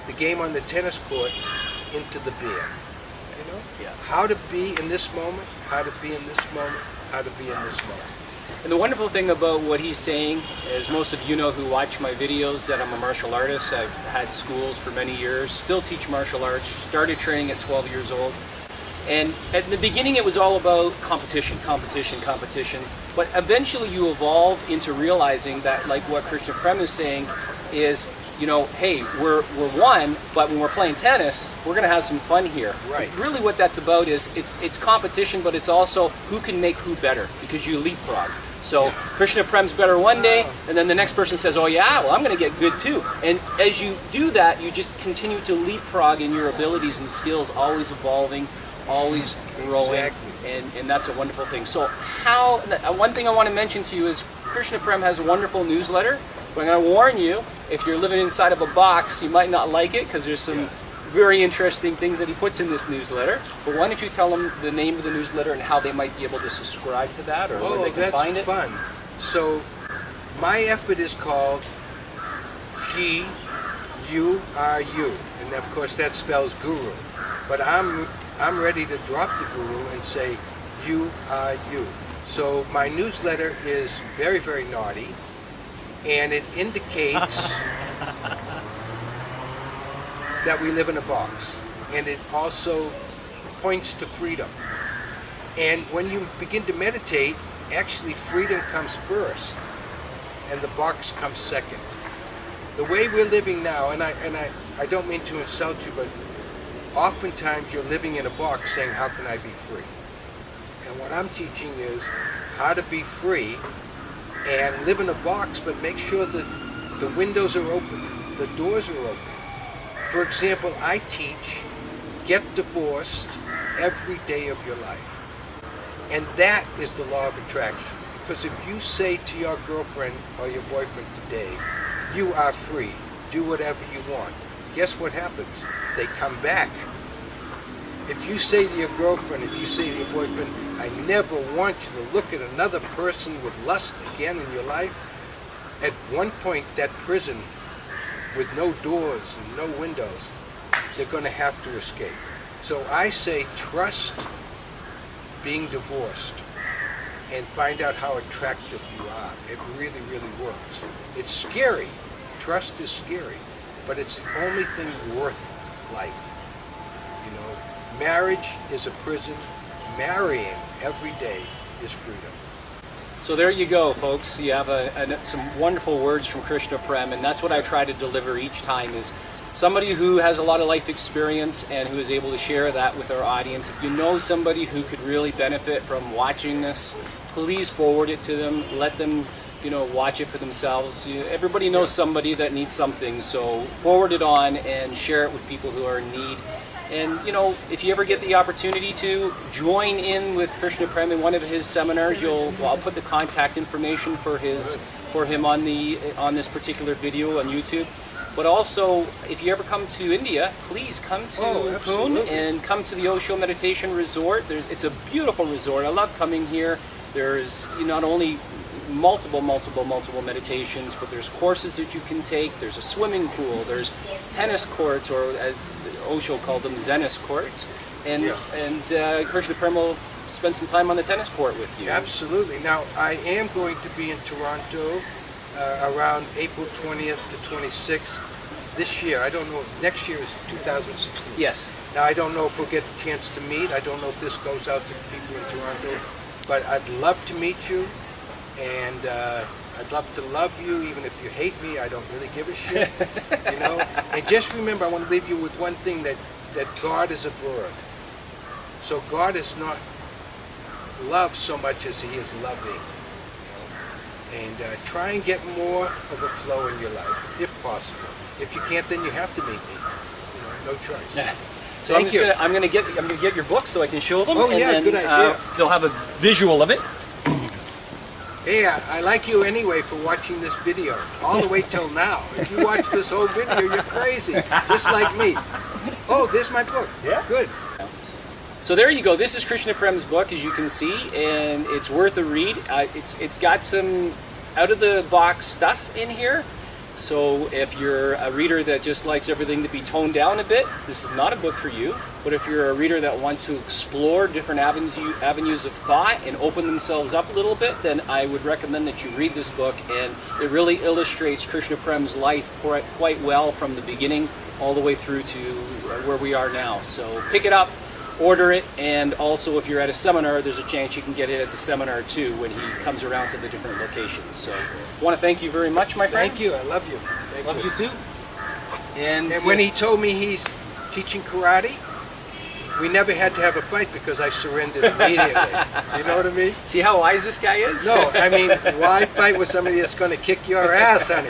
the game on the tennis court into the beer. You know? Yeah. How to be in this moment, how to be in this moment, how to be in this moment. And the wonderful thing about what he's saying, as most of you know who watch my videos, that I'm a martial artist. I've had schools for many years, still teach martial arts, started training at 12 years old. And at the beginning it was all about competition, competition, competition. But eventually you evolve into realizing that, like what Krishna Prem is saying, is, you know, hey, we're one, but when we're playing tennis, we're going to have some fun here. Right. Really what that's about is it's competition, but it's also who can make who better, because you leapfrog. So Krishna Prem's better one day, and then the next person says, oh yeah, well I'm going to get good too. And as you do that, you just continue to leapfrog in your abilities and skills, always evolving, always growing. Exactly. And that's a wonderful thing. So one thing I want to mention to you is Krishna Prem has a wonderful newsletter. But I'm going to warn you, if you're living inside of a box, you might not like it, because there's some very interesting things that he puts in this newsletter. But why don't you tell them the name of the newsletter and how they might be able to subscribe to that, or where they can find it? Oh, that's fun. So my effort is called G, U, R, U. And of course that spells guru. But I'm ready to drop the guru and say you are you. So my newsletter is very, very naughty, and it indicates that we live in a box, and it also points to freedom. And when you begin to meditate, actually freedom comes first and the box comes second. The way we're living now, and I don't mean to insult you, but oftentimes you're living in a box saying, how can I be free? And what I'm teaching is how to be free and live in a box, but make sure that the windows are open, the doors are open. For example, I teach, get divorced every day of your life. And that is the law of attraction. Because if you say to your girlfriend or your boyfriend today, you are free, do whatever you want, guess what happens? They come back. If you say to your girlfriend, if you say to your boyfriend, I never want you to look at another person with lust again in your life, at one point that prison with no doors and no windows, they're going to have to escape. So I say trust being divorced and find out how attractive you are. It really, really works. It's scary. Trust is scary, but it's the only thing worth life. You know, marriage is a prison. Marrying every day is freedom. So there you go, folks. You have some wonderful words from Krishna Prem, and that's what I try to deliver each time, is somebody who has a lot of life experience and who is able to share that with our audience. If you know somebody who could really benefit from watching this, please forward it to them. Let them, watch it for themselves. Everybody knows somebody that needs something, so forward it on and share it with people who are in need. And if you ever get the opportunity to join in with Krishna Prem in one of his seminars, I'll put the contact information for him on this particular video on YouTube. But also, if you ever come to India, please come to Pune and come to the Osho Meditation Resort. It's a beautiful resort. I love coming here. There's not only multiple meditations, but there's courses that you can take. There's a swimming pool. There's tennis courts, or as Osho called them, Zennis courts. And Krishna Prem will spend some time on the tennis court with you. Absolutely. Now, I am going to be in Toronto around April 20th to 26th this year. I don't know. Next year is 2016. Yes. Now, I don't know if we'll get a chance to meet. I don't know if this goes out to people in Toronto. But I'd love to meet you. And I'd love to love you, even if you hate me. I don't really give a shit, And just remember, I want to leave you with one thing, that God is a verb. So God is not love so much as He is loving. And try and get more of a flow in your life, if possible. If you can't, then you have to meet me. No choice. So I'm gonna get your book so I can show them. Oh, yeah, and then, good idea. They'll have a visual of it. Hey, I like you anyway for watching this video all the way till now. If you watch this whole video, you're crazy, just like me. Oh, this is my book. Yeah. Good. So there you go. This is Krishna Prem's book, as you can see, and it's worth a read. It's got some out-of-the-box stuff in here. So if you're a reader that just likes everything to be toned down a bit, this is not a book for you. But if you're a reader that wants to explore different avenues of thought and open themselves up a little bit, then I would recommend that you read this book. And it really illustrates Krishna Prem's life quite well from the beginning all the way through to where we are now. So pick it up, order it, and also if you're at a seminar, there's a chance you can get it at the seminar too when he comes around to the different locations. So I want to thank you very much, my friend. Thank you. I love you. Love you too. And when he told me he's teaching karate, we never had to have a fight because I surrendered immediately. You know what I mean? see how wise this guy is? No, I mean, why fight with somebody that's going to kick your ass, honey?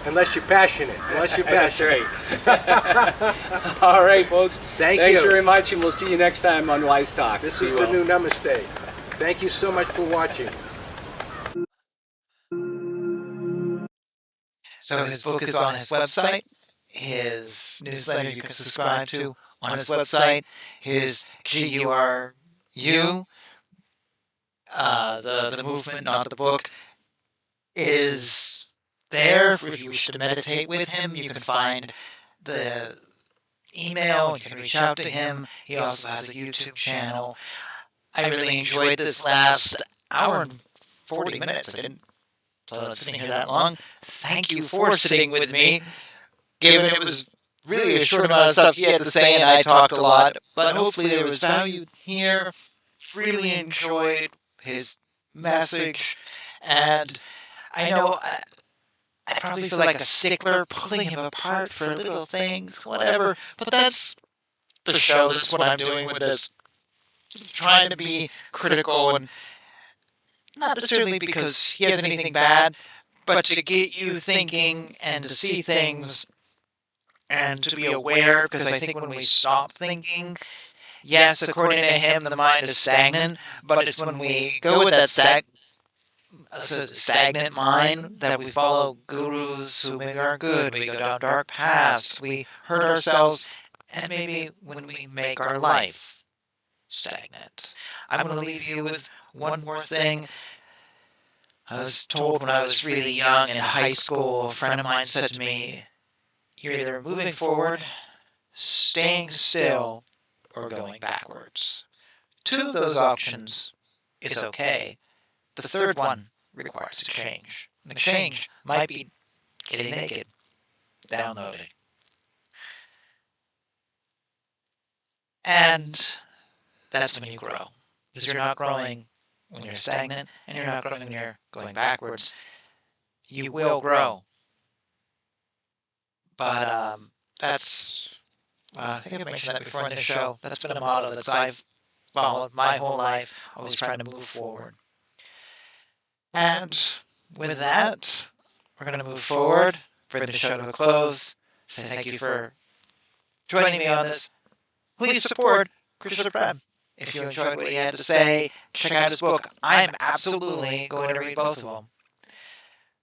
Unless you're passionate. Unless you're That's passionate. right. All right, folks. Thanks Thanks very much, and we'll see you next time on Wise Talks. This Be is well. the new Namaste. Thank you so much for watching. So his book is on his website. His newsletter you can subscribe to on his website. His GURU, the movement, not the book, is there. If you wish to meditate with him, you can find the email. You can reach out to him. He also has a YouTube channel. I really enjoyed this last hour and 40 minutes. I didn't plan on sitting here that long. Thank you for sitting with me, given it was really a short amount of stuff he had to say and I talked a lot. But hopefully there was value here. Really enjoyed his message. And I know I probably feel like a stickler pulling him apart for little things, whatever. But that's the show. That's what I'm doing with this. Just trying to be critical, and not necessarily because he has anything bad, but to get you thinking and to see things and to be aware, because I think when we stop thinking, yes, according to him, the mind is stagnant, but it's when we go with that stagnant mind that we follow gurus who maybe aren't good, we go down dark paths, we hurt ourselves, and maybe when we make our life stagnant. I'm going to leave you with one more thing. I was told when I was really young in high school, a friend of mine said to me, you're either moving forward, staying still, or going backwards. Two of those options is okay. The third one requires a change. And the change might be getting naked, downloading. And that's when you grow. Because you're not growing when you're stagnant, and you're not growing when you're going backwards. You will grow. But that's, I think I've mentioned that before in the show. That's been a motto that I've followed my whole life, always trying to move forward. And with that, we're going to move forward, bring the show to a close. Say thank you for joining me on this. Please support Krishna Prem. If you enjoyed what he had to say, check out his book. I'm absolutely going to read both of them.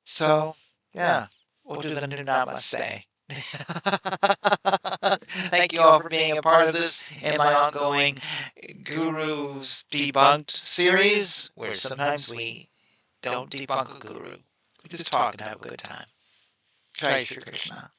So, yeah, we'll do the new Namaste. Thank you all for being a part of this in my ongoing Gurus Debunked series, where sometimes we don't debunk a guru. We just talk and have a good time. Jai Shri Krishna.